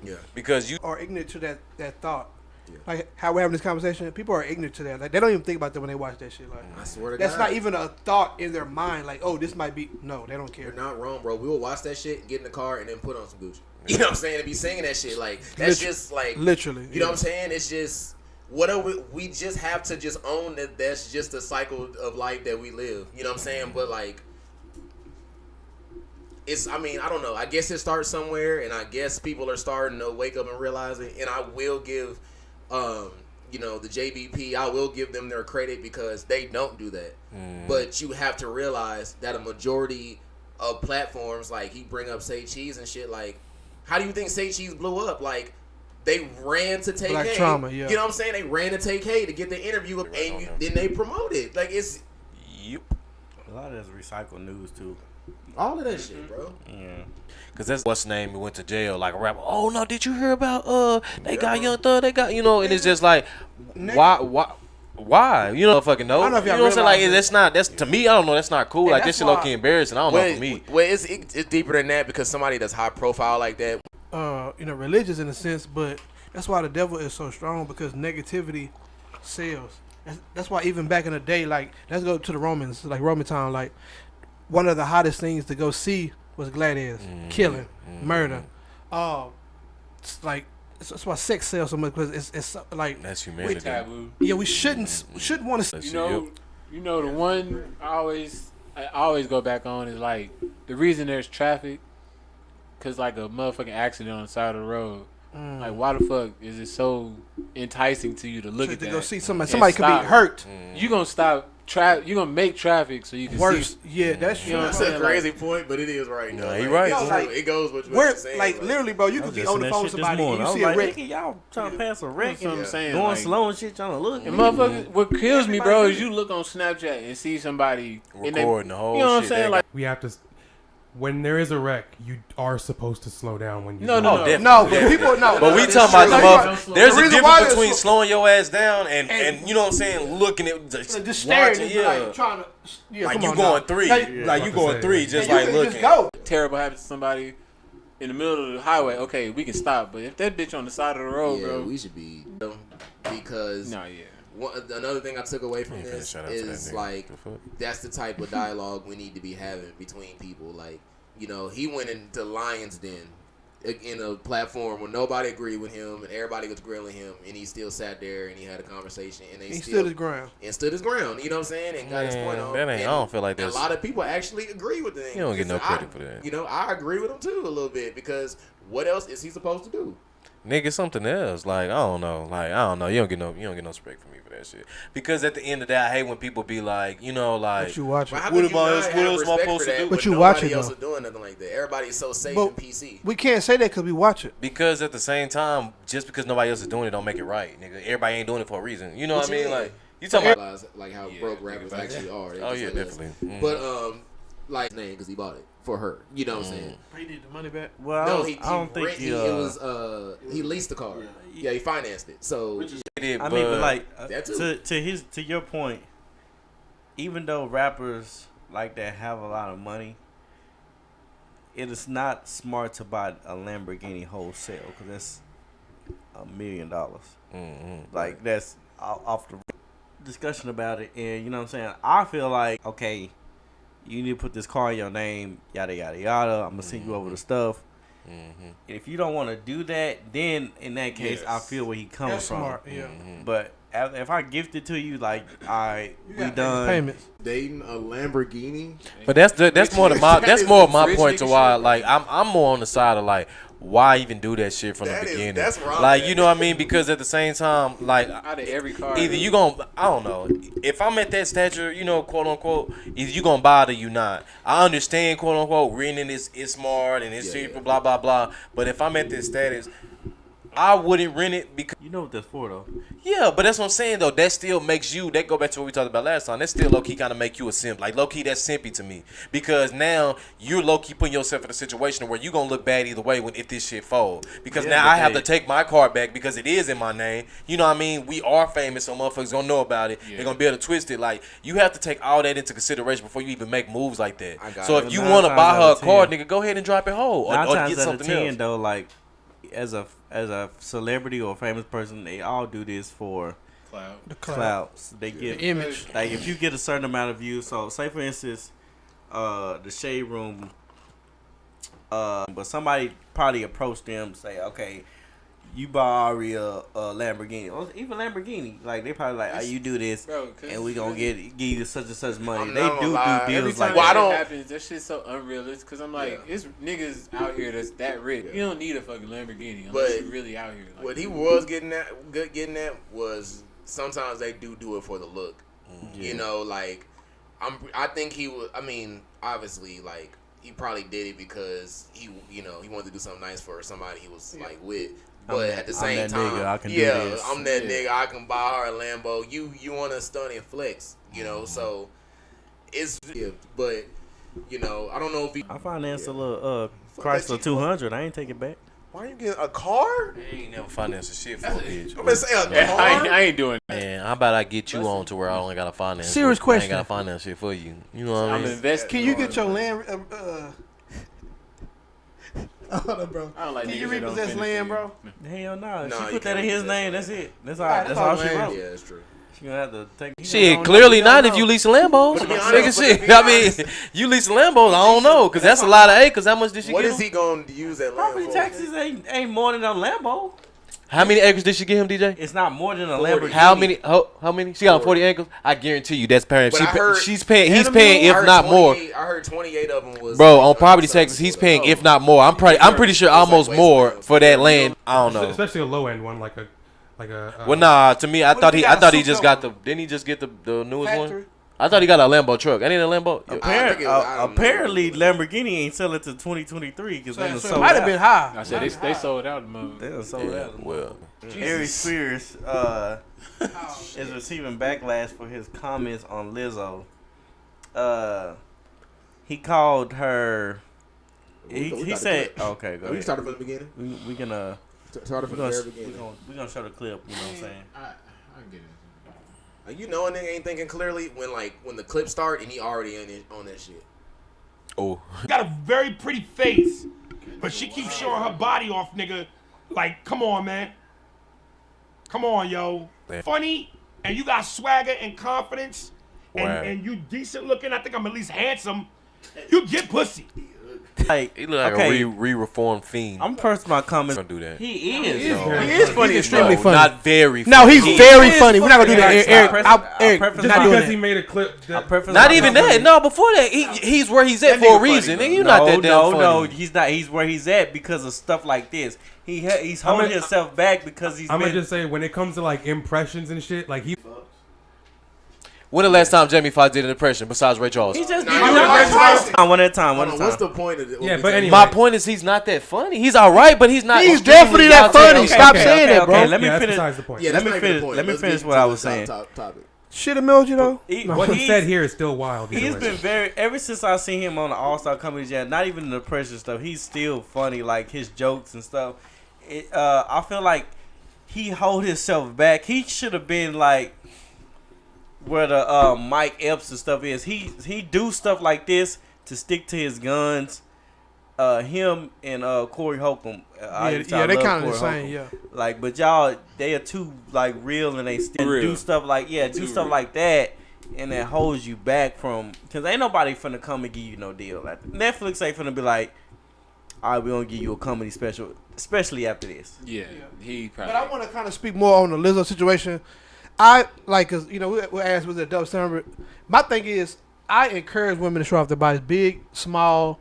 Yeah. Because you are ignorant to that thought. Yeah. Like how we're having this conversation, people are ignorant to that. Like they don't even think about that when they watch that shit. Like I swear to that's God. not even a thought in their mind. Like, oh, this might be. No, they don't care. You're not wrong, bro. We will watch that shit, get in the car, and then put on some Gucci. You know what I'm saying? And be singing that shit. Like that's just like literally. You know what I'm saying? It's just we just have to just own that. That's just the cycle of life that we live. You know what I'm saying? But like. I mean, I don't know. I guess it starts somewhere, and I guess people are starting to wake up and realize it. And I will give, you know, the JBP, I will give them their credit because they don't do that. But you have to realize that a majority of platforms, like he bring up Say Cheese and shit, like, how do you think Say Cheese blew up? Like, they ran to take Black trauma, yeah. You know what I'm saying? They ran to take to get the interview, and then they promote it. Like, it's... Yep. A lot of that's recycled news, too. All of that shit, bro. Yeah. Cause that's what's name. He went to jail like a rapper. Oh no, did you hear about they got Young Thug? They got and it's just like why? You know, fucking know. I don't know if you y'all know what I'm saying? realize Like that's to me. I don't know. That's not cool. And Like that's this shit low why- key embarrassing. I don't know for me. Well, it's deeper than that because somebody that's high profile like that. You know, religious in a sense, but that's why the devil is so strong because negativity sales. That's why even back in the day, like let's go to the Romans, like Roman town, like one of the hottest things to go see was gladiators, killing, murder. It's that's why sex sells so much because it's like that's humanity. Taboo. Yeah, we shouldn't want to. You know the one I always go back on is like the reason there's traffic, cause like a motherfucking accident on the side of the road. Like why the fuck is it so enticing to you to look at that? To go see somebody could be hurt. You gonna stop you gonna make traffic so you can worse. See. Yeah, that's true. That's a crazy point, but it is right. No, he right. It goes with what you're saying. Like literally, bro, you could be on the phone with somebody and you see a wreck. Y'all trying to pass a wreck. That's what I'm saying. Going like, slow and shit, trying to look. And motherfucker, what kills me, bro, is you look on Snapchat and see somebody recording the whole shit. You know what I'm saying? Like we have to. When there is a wreck, you are supposed to slow down when you. No, but people know. But we talking about the there's a reason difference between slowing your ass down and you know what I'm saying, looking at just staring, like trying to. Yeah, like you going three, like you going three, just like looking. Just go. Terrible happens to somebody in the middle of the highway. Okay, we can stop, but if that bitch on the side of the road, bro, we should be because. Another thing I took away from this is like that's the type of dialogue we need to be having between people. Like, you know, he went into Lion's Den in a platform where nobody agreed with him and everybody was grilling him, and he still sat there and he had a conversation and he stood his ground. And stood his ground. You know what I'm saying? And got his point on. I don't feel like that. A lot of people actually agree with him. You don't get no credit for that. You know, I agree with him too a little bit because what else is he supposed to do? Nigga, something else. Like I don't know. You don't get no respect from me for that shit. Because at the end of the day, I hate when people be like, you know, like, what you watching? What am I supposed to do? What you watching? Nobody else is doing nothing like that. Everybody's so safe and PC. We can't say that because we watch it. Because at the same time, just because nobody else is doing it, don't make it right, nigga. Everybody ain't doing it for a reason. You know what I mean? Like you talking about like how broke rappers actually are. Oh yeah, definitely. But like name because he bought it for her. You know what I'm saying? He need the money back. Well, no, I don't think he leased the car. Yeah, he financed it. So but like to your point, even though rappers like that have a lot of money, it is not smart to buy a Lamborghini wholesale because that's $1 million. Like that's off the discussion about it, and you know what I'm saying. I feel like okay. You need to put this car in your name, yada, yada, yada. I'm going to send you over the stuff. And if you don't want to do that, then in that case, I feel where he comes from. Smart, yeah. But if I gift it to you, like, all right, we done. Payments. Dating a Lamborghini. But that's more of my point to why, like, I'm more on the side of, like, why even do that shit from the beginning? That's wrong. Like, you know what I mean? Because at the same time, like, out of every car, either you gonna, I don't know. If I'm at that stature, you know, quote unquote, either you gonna buy it or you not. I understand, quote unquote, renting is smart and it's cheaper, blah blah blah. But if I'm at this status, I wouldn't rent it because you know what that's for though. Yeah, but that's what I'm saying though. That still makes you. That go back to what we talked about last time. That still low key kind of make you a simp. Like low key, that's simpy to me because now you're low key putting yourself in a situation where you gonna look bad either way if this shit fold. Because now I have to take my car back because it is in my name. You know what I mean? We are famous, so motherfuckers gonna know about it. They're gonna be able to twist it. Like you have to take all that into consideration before you even make moves like that. So if you want to buy her a car, nigga, go ahead and drop it whole or get something else. Though, like as a celebrity or a famous person, they all do this for clout. They get the image. Like if you get a certain amount of views, so say for instance, the Shade Room, but somebody probably approached them, say, okay, you buy Ari a Lamborghini, or even Lamborghini, like they probably like, oh, you do this, bro, and we gonna give you such and such money. They do deals like that. Well, happens, that shit's so unrealistic. Because I'm like, it's niggas out here that's that rich. You don't need a fucking Lamborghini unless you're really out here. Like, what he was getting at was sometimes they do it for the look. You know, like I think he was. I mean, obviously, like he probably did it because he wanted to do something nice for somebody he was like with. But at the same time, nigga, I'm that nigga. I can buy her a Lambo. You want to stun and flex, you know? So it's but you know, I don't know if I financed a little Chrysler 200. I ain't take it back. Why you getting a car? I ain't never financed a shit for a bitch. I'm gonna say a car. I ain't doing that. Man, how about I get you on to where I only gotta finance? Serious question. I ain't gotta finance shit for you. You know what I mean? Investing. Can you get your land? Bro. I don't like. Can you repossess land, bro? Hell no. She put that in his name. That's it. That's all she wrote. Yeah, that's true. She gonna have to take. Shit, clearly not if you lease a Lambo. Nigga, shit. I mean, you lease a Lambo, I don't know, because that's a lot of acres. How much did she What get is him? he going to use that land Property for? taxes ain't more than a Lambo. How many acres did she get him, DJ? It's not more than a 40. Lamborghini. How many? She got 40 acres. I guarantee you, that's paying. But I heard- He's paying, I if heard not more. 28 I heard 28 of them was. Bro, on property taxes, he's paying, if not more. I'm pretty sure almost more for that land. I don't know. Especially a low end one, like a. Well, nah. To me, I What thought if he he got a just Supra? got the. Didn't he just get the newest Factory? one? I thought he got a Lambo truck. I need a Lambo. Apparently, Lamborghini ain't sell it to 2023 because they done So it sold might have out. been high. I said they sold out the mother. They done sold Yeah, out. well, Ari Spears is receiving backlash for his comments on Lizzo. He called her. He said, "Okay, go We ahead. started from the beginning. We gonna Started from the very beginning. we gonna show the clip. You know what I'm saying? I get it. Like, you know, a nigga ain't thinking clearly when the clip start and he already on that shit. oh, Got a very pretty face, but she keeps showing her body off, nigga. Like, come on, man. Come on, yo. Man. Funny, and you got swagger and confidence, Wow. and you decent looking. I think I'm at least handsome. You get pussy. Like, he look like okay, a reformed fiend. I'm first my comments. Don't do that. He is. No. He is funny. He's extremely No, funny. not very. No, funny. he's He- very is funny. We're not gonna do that. funny. Eric, I preface not Just doing because that. he made a clip. Not even that. No, before that, he's where he's at That for a nigga funny, reason. bro. Nigga, you not that damn funny. No, he's not. He's where he's at because of stuff like this. He's holding himself back because he's. I'm been, gonna just say when it comes to like impressions and shit, like he. When the last time Jamie Foxx did an impression besides Ray Charles? He's just Nah, doing you it know, one at a time. One Hold at on, a what's time. the point of it? Yeah, but anyway. My point is he's not that funny. He's all right, but he's not. He's extremely definitely that goddamn funny. okay. Stop saying that, bro. Okay, let me Yeah, that's finish. besides the point. Yeah, Let that's me not even finish- the point. let me Let's finish get what to I the was saying. topic. Shit emoji though. What he he's- said here is still wild. either He's way. been very ever since I seen him on the All Star Comedy Jam. Not even the pressure stuff. He's still funny, like his jokes and stuff. I feel like he hold himself back. He should have been like where the Mike Epps and stuff is. He do stuff like this to stick to his guns. Him and Corey Holcomb. Yeah, they kind of the same. Yeah. Like, but y'all, they are too like real, and they still Real. do stuff like like that, and that holds you back from because ain't nobody finna come and give you no deal. Like Netflix ain't finna be like, all right, we gonna give you a comedy special, especially after this. Yeah, he probably. But I want to kind of speak more on the Lizzo situation. I like, cause you know we asked was it double standard. My thing is, I encourage women to show off their bodies, big, small,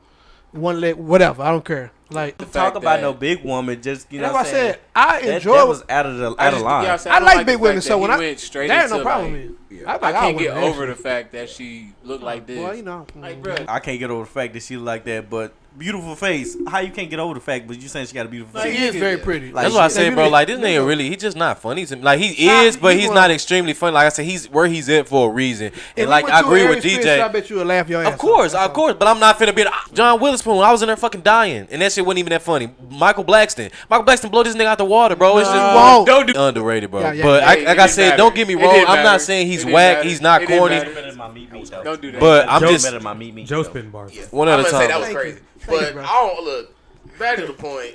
one leg, whatever. I don't care. Like Talk about no big woman, just you know. that's What what I I'm saying? said. I enjoy. That was out of line. Yeah, I like big women, so when I I went straight there ain't into no problem like, with me. I can't get over the fact that she looked like this. Well, you know, Like, bro, I can't get over the fact that she like that, but beautiful face. How you can't get over the fact? But you saying she got a beautiful she face? is very pretty. Like, That's what I she- say, they bro. really- Like this nigga really, he just not funny to me. Like he is, but he's not extremely funny. Like I said, he's where he's at for a reason. And like I agree with DJ. I bet you would laugh your ass Of course, but I'm not finna be John Witherspoon. I was in there fucking dying, and that shit wasn't even that funny. Michael Blackston blow this nigga out the water, bro. It's just Whoa. don't do underrated, bro. Yeah, But it like I didn't said, matter. don't get me It wrong. didn't I'm not matter. saying It he's didn't whack. matter. He's not It didn't corny. matter. Better than my meat though. Don't do that. But I'm Joe just better than my meat. Joe spin bars. one I'm at a gonna say time. that was Thank you. crazy, Thank but you, bro. I don't look back to the point.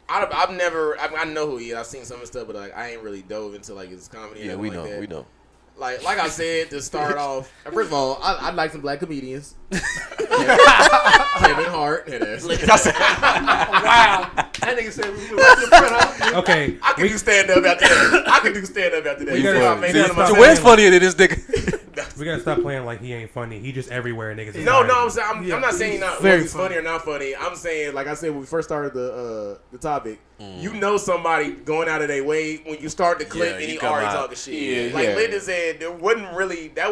I've never. I know who he is. I've seen some of his stuff, but like I ain't really dove into like his comedy. Yeah, or we like know, that. we know. Like I said, to start off, first of all, I like some black comedians. Kevin Hart. Wow. That nigga said we what's your friend, huh? Okay. I can do stand up after that. I can do stand up after that. We You gotta- know, I made see, fun of stop myself. Where's funnier than this nigga? We gotta stop playing like he ain't funny. He just everywhere, niggas. is No, dying. I'm saying I'm not saying not very whether he's funny. funny or not funny. I'm saying, like I said when we first started the topic, you know somebody going out of their way when you start the clip Yeah, and you he come already out. talking shit. Yeah, like yeah. Linda said, that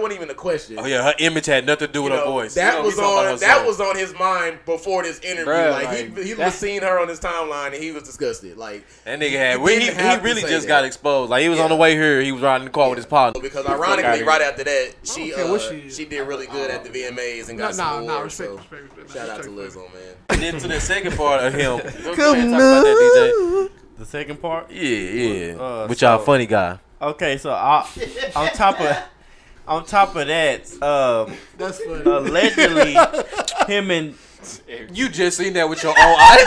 wasn't even a question. Oh yeah, her image had nothing to do You with her know, voice. that You know, was he talking about on herself. his mind before this interview. Bruh, like like, he was that's- seeing her on his timeline and he was disgusted. Like That nigga had. You He didn't have to really say just that. got exposed. Like he was on the Yeah. way here. He was riding the car with his partner. because Fuck outta ironically, here. right after that, she care what she is. she did really good at the VMAs and got some awards. respect, So respect. shout out to Lizzo, man. Then to the second part of him. Come Talk about that, The second part. DJ. Yeah. With so- y'all funny guy. Okay, so on top of that, That's funny. allegedly him and You just seen that with your own eyes.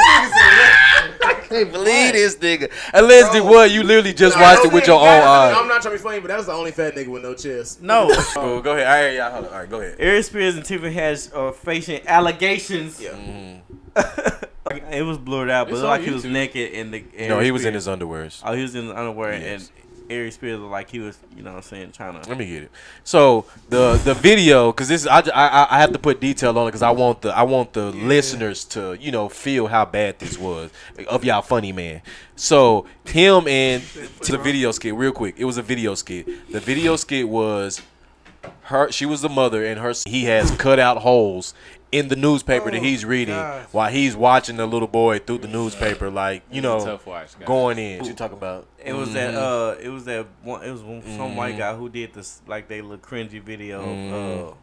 I can't believe this nigga. Unless it was, you literally just watched it with your own eyes. I'm not trying to be funny, but that was the only fat nigga with no chest. No. Cool, go ahead. All right, y'all. Hold on. All right, go ahead. Aries Spears and Tiffany Haddish are facing allegations. Yeah. It was blurred out, but it looked like he was naked in the. No, he was in his underwears. Oh, he was in his underwear, Yes. and Aries Spears looked like he was, you know what I'm saying, trying to. Let me get it. So the video, because this I have to put detail on it because I want the listeners to feel how bad this was of y'all funny man. So him and the video skit real quick. It was a video skit. The video skit was her. She was the mother, and he has cut out holes in the newspaper that he's reading while he's watching the little boy through the newspaper, like tough watch, guys. going in. What you talking about? It was some white guy who did this like they little cringy video.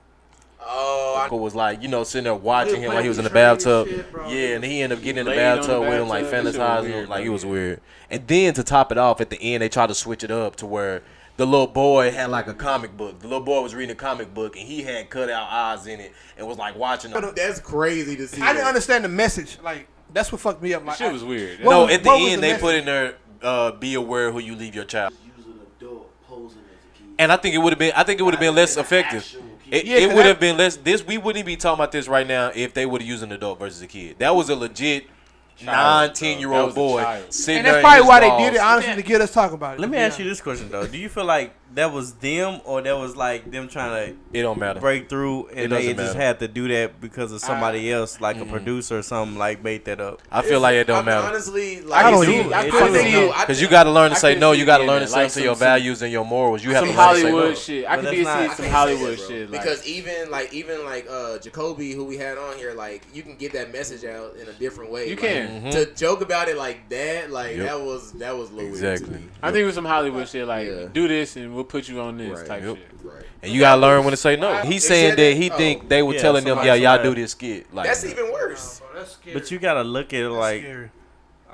Uncle was like, sitting there watching him while he was in the bathtub. Yeah, and he ended up getting in the bathtub with him, like fantasizing him, like it was weird. And then to top it off, at the end, they tried to switch it up to where the little boy had like a comic book. The little boy was reading a comic book, and he had cut out eyes in it and was like watching them. That's crazy to see. I didn't understand the message. Like, that's what fucked me up. Like, Shit was weird. No, at the end, they put in there, be aware who you leave your child. And I think it would have been less effective. It would have been less. We wouldn't be talking about this right now if they would have used an adult versus a kid. That was a legit 9-10-year-old boy sitting and there. that's probably why they did it, honestly, to get us talking about it. Let me ask you this question though: do you feel like that was them, or that was like them trying to It don't matter. break through, and they just had to do that because of somebody else, like a Mm-hmm. producer or something, like made that up? I feel like it don't matter. Honestly, I don't see either. it. Because you got to learn to say no. You got to learn to like say your some values and your morals. You have some to learn to say Hollywood no. shit. I But could that's see not- some Hollywood shit. Like, Because even like Jacoby, who we had on here, like you can get that message out in a different way. You Like, can. to joke about it like that, like Yep. that was low weird to Exactly. me. I think it was some Hollywood shit. Like, Yeah. do this and we'll put you on this Right. type Yep. shit. Right. And you got to learn when to say no. They He's said saying that- that he think they were Yeah, telling them, somebody- y'all do this skit. Like That's even worse. That's scary. But you gotta look at it like, scary.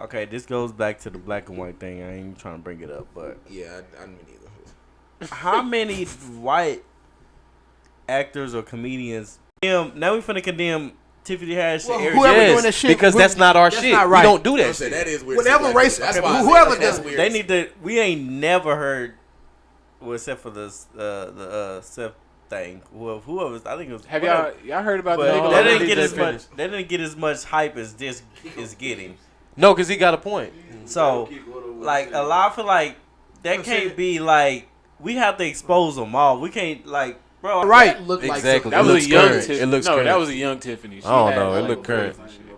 okay, this goes back to the black and white thing. I ain't even trying to bring it up, but Yeah, I mean neither. how many white actors or comedians? Now we finna condemn Tiffany Haddish Well, and Aries whoever Spears. doing that shit, because that's not our that's shit. not right. We don't do that I'm saying shit. that is weird. Whatever Like, race- that's okay, why I said whoever that's does- weird. They need to. We ain't never heard, well, except for the Seth thing. Whoever, I think it was. Have whatever. y'all heard about But the that didn't get DJ as much. finish? That didn't get as much hype as this is getting. No, because he got a point. So, like, a lot for like that can't be like we have to expose them all. We can't like, bro. Right. That looked like Exactly. That It was looks a young current. Tiffany. It looks No, that current. was a young Tiffany. She I don't had, know. It like, looked current.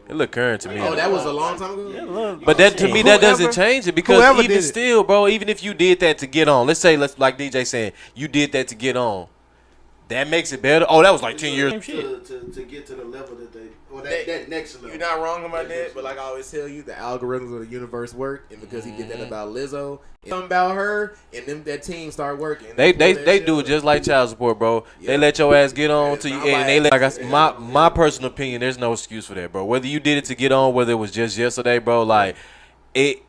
It looked current to me. Oh, that was a long time ago. Yeah, look, But that to me, that doesn't Whoever- change it because whoever even did it. still, bro, even if you did that to get on, let's like DJ saying, you did that to get on, that makes it better. Oh, that was like 10 years. To get to the level that they, or that next level. You're not wrong about that, but like I always tell you, the algorithms of the universe work, and because he did that about Lizzo, something about her, and that team start working. They pull that do shit it just like child support, bro. They Yeah. let your ass get on It's to you, not and they by let. Like accident. my personal opinion, there's no excuse for that, bro. Whether you did it to get on, whether it was just yesterday, bro, like it.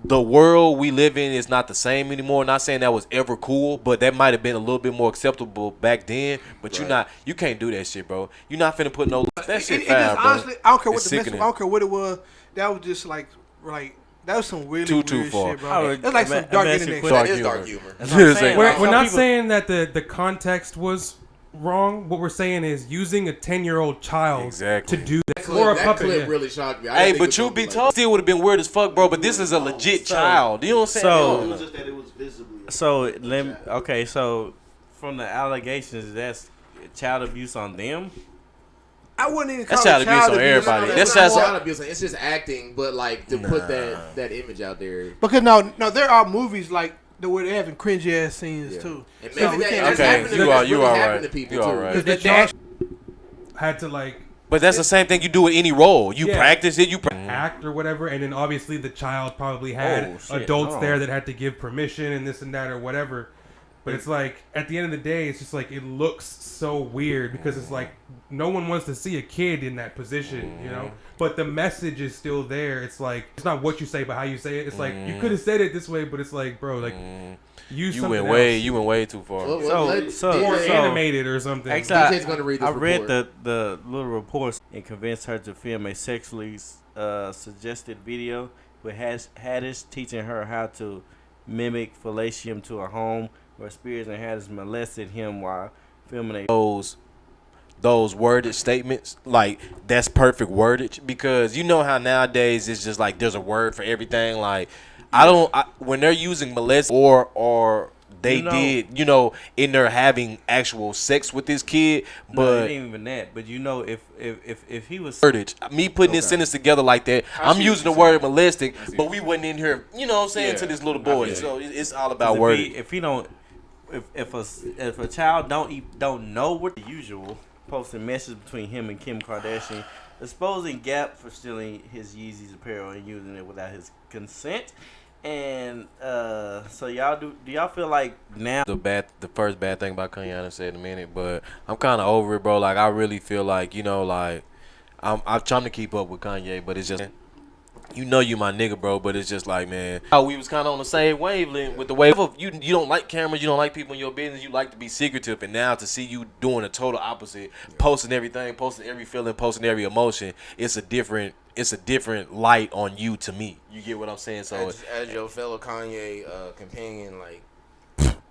The world we live in is not the same anymore. Not saying that was ever cool, but that might have been a little bit more acceptable back then. But you can't do that shit, bro. You're not finna put no that shit It foul, just, bro. honestly, I don't care what It's the message. sickening. I don't care what it was. That was just like that was some really Too weird far. shit, bro. It's like some Let me dark ask you a internet. question. That is humor. dark humor. That's what I'm saying. We're Some not people- saying that the context was wrong. What we're saying is using a 10-year-old child Exactly. to do that. That Or a clip, puppet. clip Yeah. really shocked me. I Hey, didn't think but it was you gonna be like told, still would have been weird as fuck, bro. But this is a legit child. You know what I'm saying? So- It was just that it was visibly. So from the allegations, that's child abuse on them. I wouldn't even That's call it child abuse on abuse. everybody. No, That's not just- child abuse. It's just acting, but like to put that image out there. Because no, there are movies like where they're having cringy ass scenes Yeah. too. And So maybe we that, can't- that's Okay, happened to- you that's are really happened right. to people You are too. right. Because That- the that- child had to like But that's the same thing you do with any role. You Yeah. practice it. You act or whatever, and then obviously the child probably had Oh, shit. adults Oh. there that had to give permission and this and that or whatever. But it's like, at the end of the day, it's just like, it looks so weird because it's like, no one wants to see a kid in that position, you know? But the message is still there. It's like, it's not what you say, but how you say it. It's like, you could have said it this way, but it's like, bro, like, use something else. You went way too far. Or animated or something. Actually, DJ's gonna read this I read report. the little reports and convinced her to film a sexually suggested video with Haddish teaching her how to mimic fellatio to a home where Spears and Haddish molested him while filming those worded statements, like that's perfect wordage, because you know how nowadays it's just like there's a word for everything. Like when they're using molest or they did, you know, in there having actual sex with this kid, but it ain't even that. But you know, if he was wordage, me putting this sentence together like that, I'm using the word molesting, but we wasn't in here, you know what I'm saying, to this little boy. So it's all about wordage. If a child don't know what the usual, posting messages between him and Kim Kardashian, exposing Gap for stealing his Yeezys apparel and using it without his consent. And so do y'all feel like now the first bad thing about Kanye, I said in a minute, but I'm kind of over it, bro. Like I really feel like, you know, like I'm trying to keep up with Kanye, but it's just, you know, you my nigga, bro, but it's just like, man, how we was kind of on the same wavelength with the wave of you don't like cameras, you don't like people in your business, you like to be secretive, and now to see you doing a total opposite, posting everything, posting every feeling, posting every emotion, it's a different light on you to me. You get what I'm saying? So as your fellow Kanye companion, like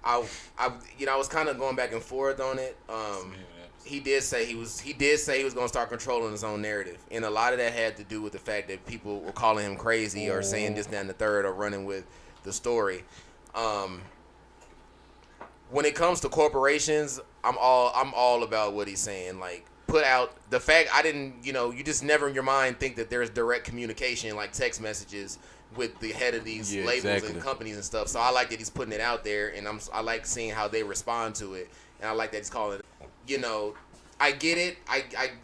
I was kind of going back and forth on it. He did say he was going to start controlling his own narrative, and a lot of that had to do with the fact that people were calling him crazy or saying this, that, and the third, or running with the story. When it comes to corporations, I'm all about what he's saying. Like, put out the fact you just never in your mind think that there's direct communication, like text messages, with the head of these labels and companies and stuff. So I like that he's putting it out there, and I like seeing how they respond to it, and I like that he's calling it. You know, I get it. I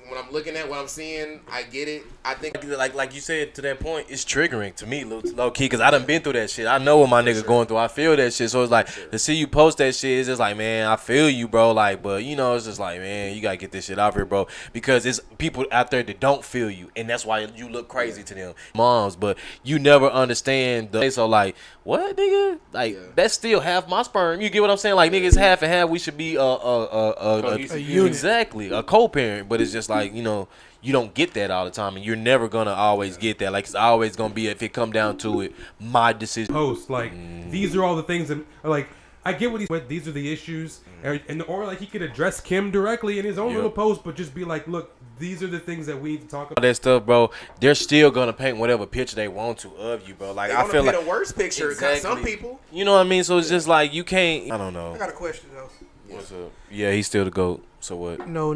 when I'm looking at what I'm seeing, I get it. I think like you said, to that point, it's triggering to me, low key, because I done been through that shit. I know what my nigga going through. I feel that shit. So it's like to see you post that shit, it's just like, man, I feel you, bro. Like, but you know, it's just like, man, you gotta get this shit out here, bro, because it's people out there that don't feel you, and that's why you look crazy to them, moms. But you never understand the so like, what, nigga? Like that's still half my sperm. You get what I'm saying? Like, nigga, it's half and half. We should be a unit. Exactly, a co-parent. But it's just like, you know, you don't get that all the time, and you're never gonna always get that. Like, it's always gonna be, if it come down to it, my decision. Post like these are all the things that are like, I get what these are the issues, or like he could address Kim directly in his own little post, but just be like, look, these are the things that we need to talk about. All that stuff, bro. They're still gonna paint whatever picture they want to of you, bro. Like, I feel like the worst picture. Exactly. Some people, you know what I mean. So it's just like you can't. I don't know. I got a question though. What's up? Yeah, he's still the GOAT. So what? No.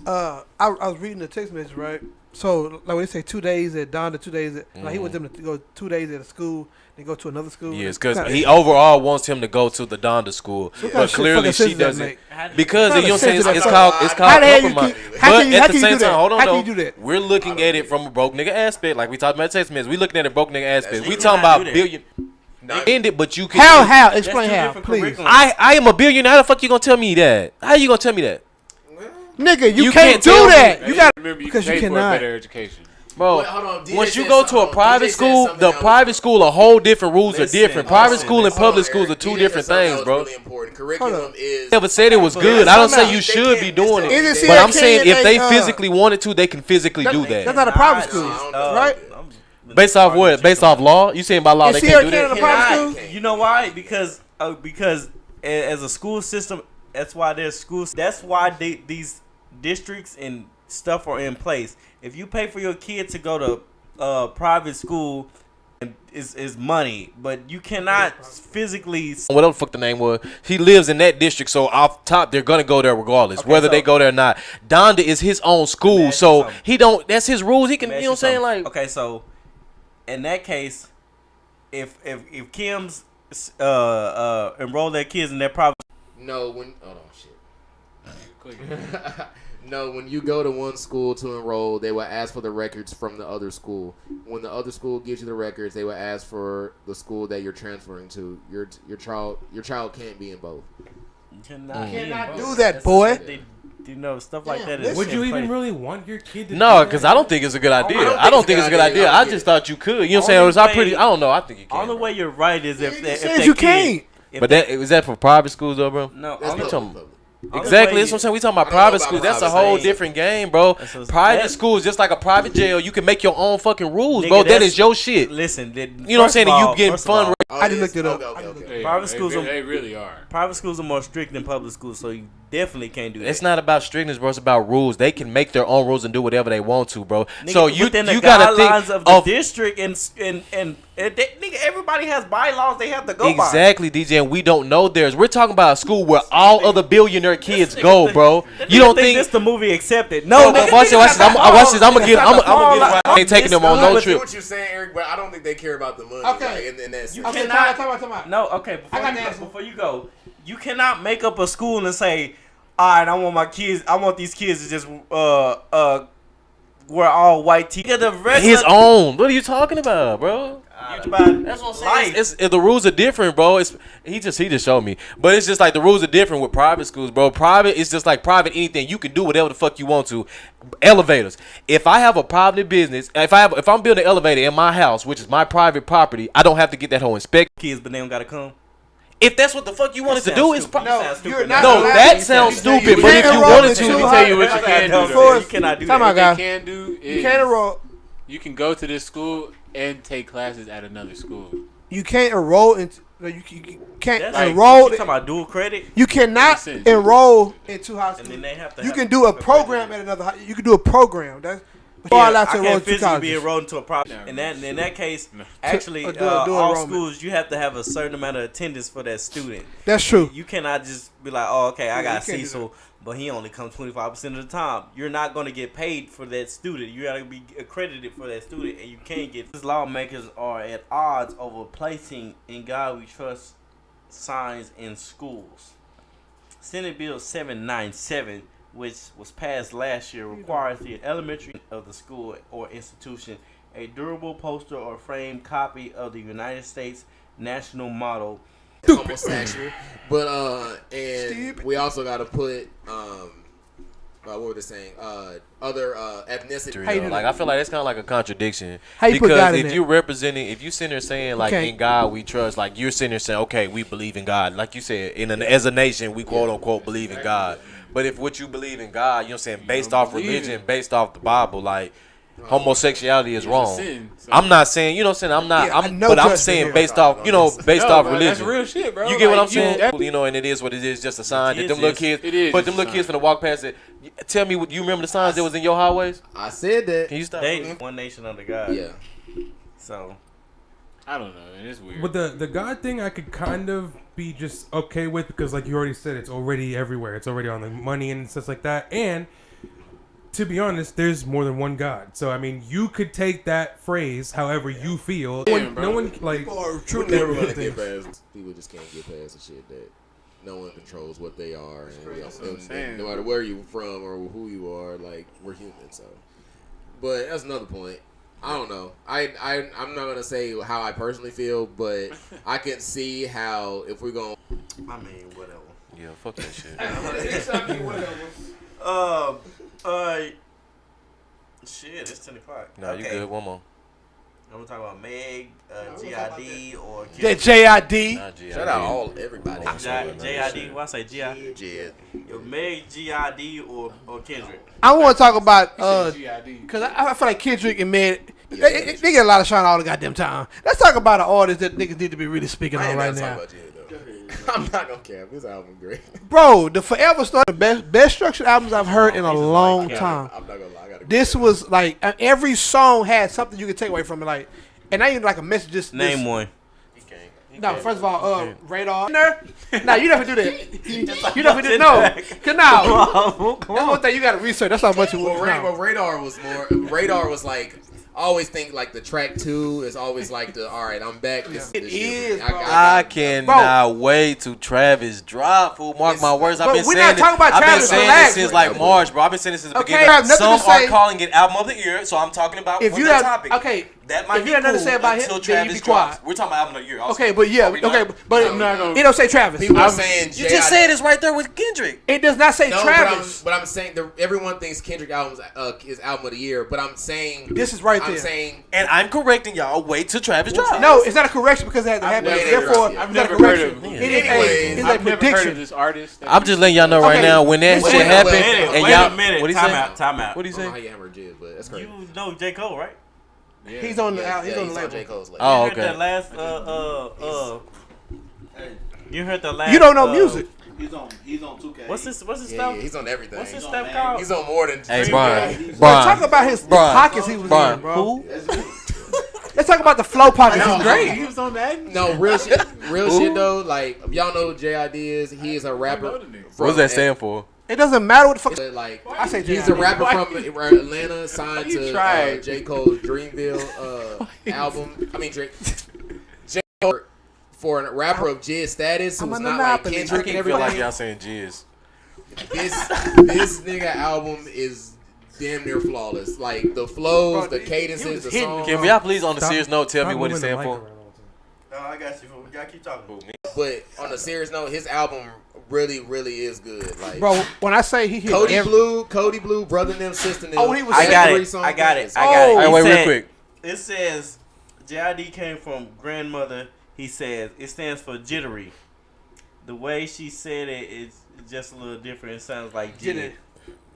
I was reading the text message, right? So like they say 2 days at Donda, 2 days at like he wants them to go 2 days at a school, then go to another school. Yes, because he overall wants him to go to the Donda school, but clearly she doesn't. Because you know what I'm saying, it's called compromise. But at the same time, hold on though, we're looking at it from a broke nigga aspect, like we talked about text messages. We looking at a broke nigga aspect. We talking about billion. End it, but you can. How? Explain how, please. I am a billionaire. How the fuck you gonna tell me that? How you gonna tell me that? Nigga, you can't do that. You got remember because you pay for a cannot. better education. Bro, Wait, hold on. once you go to a private school, the private school, a whole different rules are different. Private school and public schools are two different things, bro. Really important. Curriculum is. Never said it was good. I don't say you should be doing it, but I'm saying if they physically wanted to, they can physically do that. That's not a private school, right? Based off what? Based off law? You saying by law they can't do that? You know why? Because as a school system, that's why there's schools. That's why these districts and stuff are in place. If you pay for your kid to go to private school, is money, but you cannot physically. Whatever the fuck the name was, he lives in that district, so off top they're gonna go there regardless, whether they go there or not. Donda is his own school, so he don't. That's his rules. He can, you know what I'm saying? Like, okay, so in that case, if Kim's enroll their kids in their private. No, hold on, shit. No, when you go to one school to enroll, they will ask for the records from the other school. When the other school gives you the records, they will ask for the school that you're transferring to. Your child can't be in both. You cannot do that, boy. Stuff like that. Would you even really want your kid to? No, because I don't think it's a good idea. I don't think it's a good idea. I just thought you could. You know what I'm saying? I don't know. I think you can. Only way you're right is if you can't. But is that for private schools though, bro? No, exactly. That's what I'm saying. We talking about private schools. That's a whole different game, bro. Private schools, just like a private jail, you can make your own fucking rules, bro. That is your shit. Listen, you know what I'm saying? And you getting fun. I just looked it up. Private schools, they really are. Private schools are more strict than public schools, so you definitely can't do that. It's not about strictness, bro. It's about rules. They can make their own rules and do whatever they want to, bro. Nigga, so you within the gotta guidelines think of the district and nigga, everybody has bylaws they have to go by. Exactly, DJ, and we don't know theirs. We're talking about a school where all other billionaire kids go, bro. You don't think this the movie accepted? No, nigga, watch this. I'm gonna get. I ain't taking them on no trip. What you're saying, Eric, but I don't think they care about the money. Okay, like, in that sense. Okay, time out. No, okay. Before you go, you cannot make up a school and say, all right, I want these kids to just wear all white t-shirts. His own. What are you talking about, bro? That's what I'm saying. The rules are different, bro. He just showed me, but it's just like the rules are different with private schools, bro. Private is just like private anything. You can do whatever the fuck you want to. Elevators. If I have a private business, if I'm building an elevator in my house, which is my private property, I don't have to get that whole inspect. Kids, but they don't gotta come. If that's what the fuck you wanted to do, it's that sounds stupid. But if you wanted to, let me tell you what you can do. You cannot do that. What you can do is you can't enroll. You can go to this school and take classes at another school. You can't enroll into. You can't like, enroll. You talking about dual credit? You cannot enroll in two high schools. And then they have to. You can do a program at another. You can do a program. That's. I can't physically be enrolled into a program. In that case, actually, all schools you have to have a certain amount of attendance for that student. That's true. You cannot just be like, oh, okay, I got Cecil, but he only comes 25% of the time. You're not going to get paid for that student. You got to be accredited for that student, and you can't get. These lawmakers are at odds over placing "In God We Trust" signs in schools. Senate Bill 797. Which was passed last year, requires the elementary of the school or institution a durable poster or framed copy of the United States national motto. Homosexual, but and we also got to put what were they saying? Other ethnicity. Like I feel like it's kind of like a contradiction. How you because put God if in you're representing, if you sitting there saying like in God we trust, like you're sitting there saying, okay, we believe in God. Like you said, as a nation, we quote unquote believe in God. But if what you believe in God, you know what I'm saying, based off religion, based off the Bible, like homosexuality is wrong. Sin, so. I'm not saying, you know what I'm saying, but I'm saying based off, based off religion. That's real shit, bro. You get what I'm saying? And it is what it is, just a sign that them little kids, but them little kids finna walk past it. Tell me, you remember the signs that was in your highways? I said that. Can you stop? One nation under God. Yeah. So. I don't know. It is weird. But the God thing I could kind of be just okay with because, like you already said, it's already everywhere. It's already on the money and stuff like that. And to be honest, there's more than one God. So I mean, you could take that phrase however you feel. No one like people just can't get past the shit that no one controls what they are, and no matter where you're from or who you are, like we're human. So, but that's another point. I don't know. I'm not gonna say how I personally feel, but I can see how if we're going. I mean, whatever. Yeah, fuck that shit. Shit, it's 10 o'clock. No, you good. One more. I'm gonna talk about Meg, GID, or JID. Shout out everybody. JID. What I say, GID? Yo, Meg, GID, or Kendrick. I want to talk about because I feel like Kendrick and Meg. They get a lot of shine all the goddamn time. Let's talk about an artist that niggas need to be really speaking on right now. I'm not gonna care. This album great. Bro, the Forever Story, the best structured albums I've heard in a long time. I'm not gonna lie. This was like every song had something you could take away from it, like, and not even like a message. Just name one. No, first of all, Radar. Nah, you never do that. You never do no. Cause now, that's one thing you gotta research. That's how much it was. Radar was more. Radar was like always think like the track 2 is always like the all right, I'm back. This It is is, different. bro. I cannot wait to Travis drop. Fool, mark my words. I've been we're saying not talking about I've been Travis, saying relax. this since like March, bro. I've been saying this since the Okay, beginning. I have nothing Some to say. are calling it album of the year, so I'm talking about If on you that have topic. okay, that might if be you have nothing to cool say about until him, then you Travis be quiet. drops. We're talking about album of the year. Also. Okay, but yeah, Are we not? okay, but it don't say Travis. People are saying You just said it's right there with Kendrick. It does not say no, Travis. but I'm saying everyone thinks Kendrick album is album of the year, but I'm saying This is right I'm there. saying, And I'm correcting y'all. Wait till Travis drops. No, it's not a correction because it has to happen. never Therefore, heard of it. I've it's not a never heard correction. of it. It is Anyways, a I've never heard of prediction. this artist. I'm just letting y'all know right Okay. now when that Wait shit a happened minute, and wait y'all. a minute. What he Time say? out, time out. What he I don't know say? how you hammer Jid, but that's crazy. You know J. Cole, right? Yeah. He's on the Yeah, he's on the J. label. Cole's label. Oh, You heard okay. that last You heard the last. You don't know music. He's on 2K. What's his Yeah, stuff? he's on everything. What's his on stuff Madden. called? He's on more than. Hey, Dream Brian. Girl. But talk about his Brian. pockets he was Brian. in, bro. Who? That's me. Let's talk about the flow pockets. No, He's great. He was on that. No, real shit. Real shit though. Like y'all know who JID is. He is a rapper. What does that stand for? It doesn't matter what the fuck. Like I say he's J.I.D. a rapper from Atlanta, signed You to tried. J. Cole's Dreamville album. I mean, J. Cole for a rapper of Jid status, I'm who's a not like monopoly. I Kendrick and can't feel like everything. y'all saying jizz. This nigga album is damn near flawless. Like the flows, the cadences, the songs. Can y'all please, on a Stop- serious note, tell me stop what it moving the stand mic for? around all the time. No, I got you. We gotta keep talking. But on a serious note, his album really, really is good. Like Bro, when I say he hit Cody Blue, Brother Nim, Sister Nim. Oh, he was- I got it. Songs I got it. is- I got it. Hey, He wait, real said- quick. It says JID came from grandmother. He says it stands for jittery. The way she said it is just a little different. It sounds like jittery.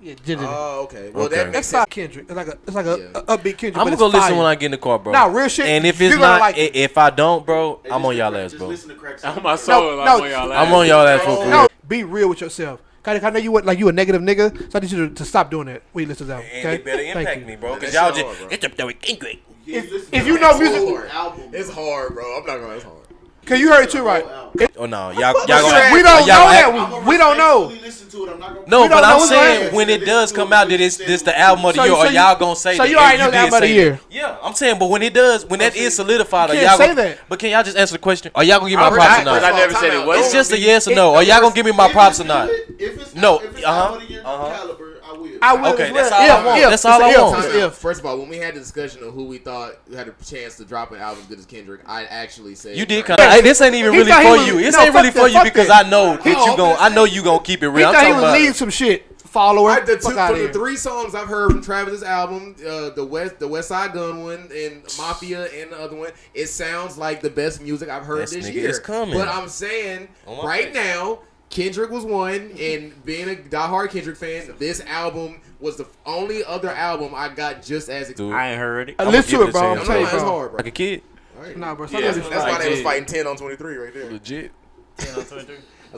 Yeah, Jittery. Oh, okay. Well, Okay. that That's makes not sense. Kendrick. It's like a Yeah. upbeat Kendrick. I'm but gonna go it's listen fire. when I get in the car, bro. Nah, real shit. And if you're it's gonna not, like it. if I don't, bro, Hey, I'm just on y'all listen- ass, just bro. listen to Crack's On album. my soul, No, I'm on y'all I'm on y'all ass for No, be real with yourself. I know you went like you a negative nigga, so I need you to stop doing that. We listen to that. And Okay, it better Thank impact you. me, bro. That Cause shit y'all hard, just bro. it's up there with Kendrick. If you know music, It's hard, bro. I'm not gonna. It's hard. cause you heard it too, right? Oh no, y'all gonna. We don't know y'all that. act- We don't know. Listen to it. I'm not gonna No, We but don't know I'm what's saying happening. when it does come out that this the album of the year, or y'all gonna say so that. you already and know the did album of the say year. that. Yeah, I'm saying, but when it does, when that is solidified, are can't y'all say gonna, that. But can y'all just answer the question? Are y'all gonna give me my I props or not? I never said it was. It's just a yes or no. Are y'all gonna give me my props or not? If it's No, if it's uh-huh, album of the year uh-huh. caliber, I will. I will Okay, as well. that's all I want. That's all I want. It's Time an out. if. First of all, when we had the discussion of who we thought had a chance to drop an album as good as Kendrick, I actually said You did Drake. kind of. This ain't even He really thought he for was- you. This no, ain't really fuck for that, you fuck because that. I know that No, you gon' I know you gonna keep it He real. I'm thought he talking was leading about. some shit. Follower. The Fuck out from of the here. 3 songs I've heard from Travis's album, the West Side Gun one and Mafia and the other one, it sounds like the best music I've heard This this nigga year. is coming. But I'm saying On my right face. now, Kendrick was one, and being a diehard Kendrick fan, this album was the only other album I got just as excited. Dude, I ain't heard it. I'ma Listen give to it, a bro. I'm chance. telling you, It's bro. hard, bro. Like a kid, Alright. Nah, bro. Yeah, That's why they was fighting 10 on 23 right there. legit.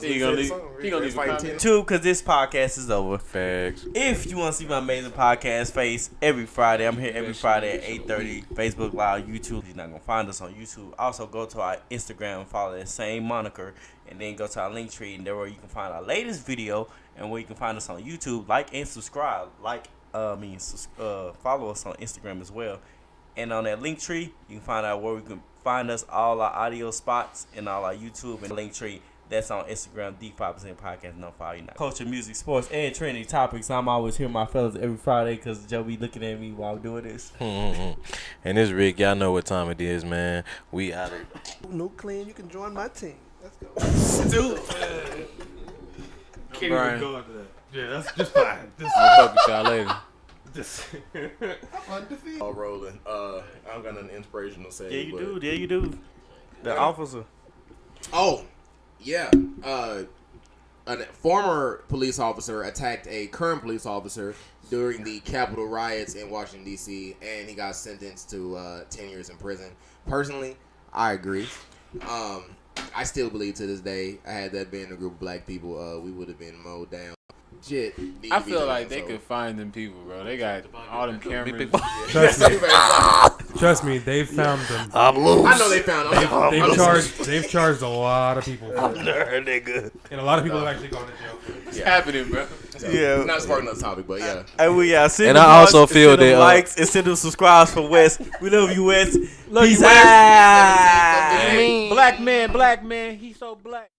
He gonna leave. He gonna leave a comment. Two, because this podcast is over. Facts. If you want to see my amazing podcast face every Friday, I'm here every Friday at 8:30. Facebook Live, YouTube. You're not going to find us on YouTube. Also, go to our Instagram and follow that same moniker. And then go to our link tree. And there where you can find our latest video. And where you can find us on YouTube. Like and subscribe. Follow us on Instagram as well. And on that link tree, you can find out where we can find us, all our audio spots, and all our YouTube and link tree. That's on Instagram, D5% Podcast. No follow you now. Culture, music, sports, and trending topics. I'm always here, my fellas, every Friday because Joe be looking at me while I'm doing this. And this Rick, y'all know what time it is, man. We out of. No clean. You can join my team. Let's go. Can't Brian. even go into that. Yeah, that's just fine. Just, I'll fuck with y'all later. just All rolling. I don't got nothing inspirational to say. Yeah, you but- do. Yeah, you do. The officer. Oh, yeah. A former police officer attacked a current police officer during the Capitol riots in Washington, D.C., and he got sentenced to 10 years in prison. Personally, I agree. I still believe to this day, had that been a group of black people, we would have been mowed down. Shit. I feel like they could find them people, bro. They got all them cameras. trust me. Trust me, they've found them. I'm loose. I know they found them. They've charged a lot of people. I'm nerd, nigga. And a lot of people have actually gone to jail for it. It's happening, bro. So, Yeah. not sparking another topic, but yeah. And we send And them I also hearts, feel send them that, likes and send them subscribes for West. We love you, West. Love you, Peace West. out. Black man, he's so black.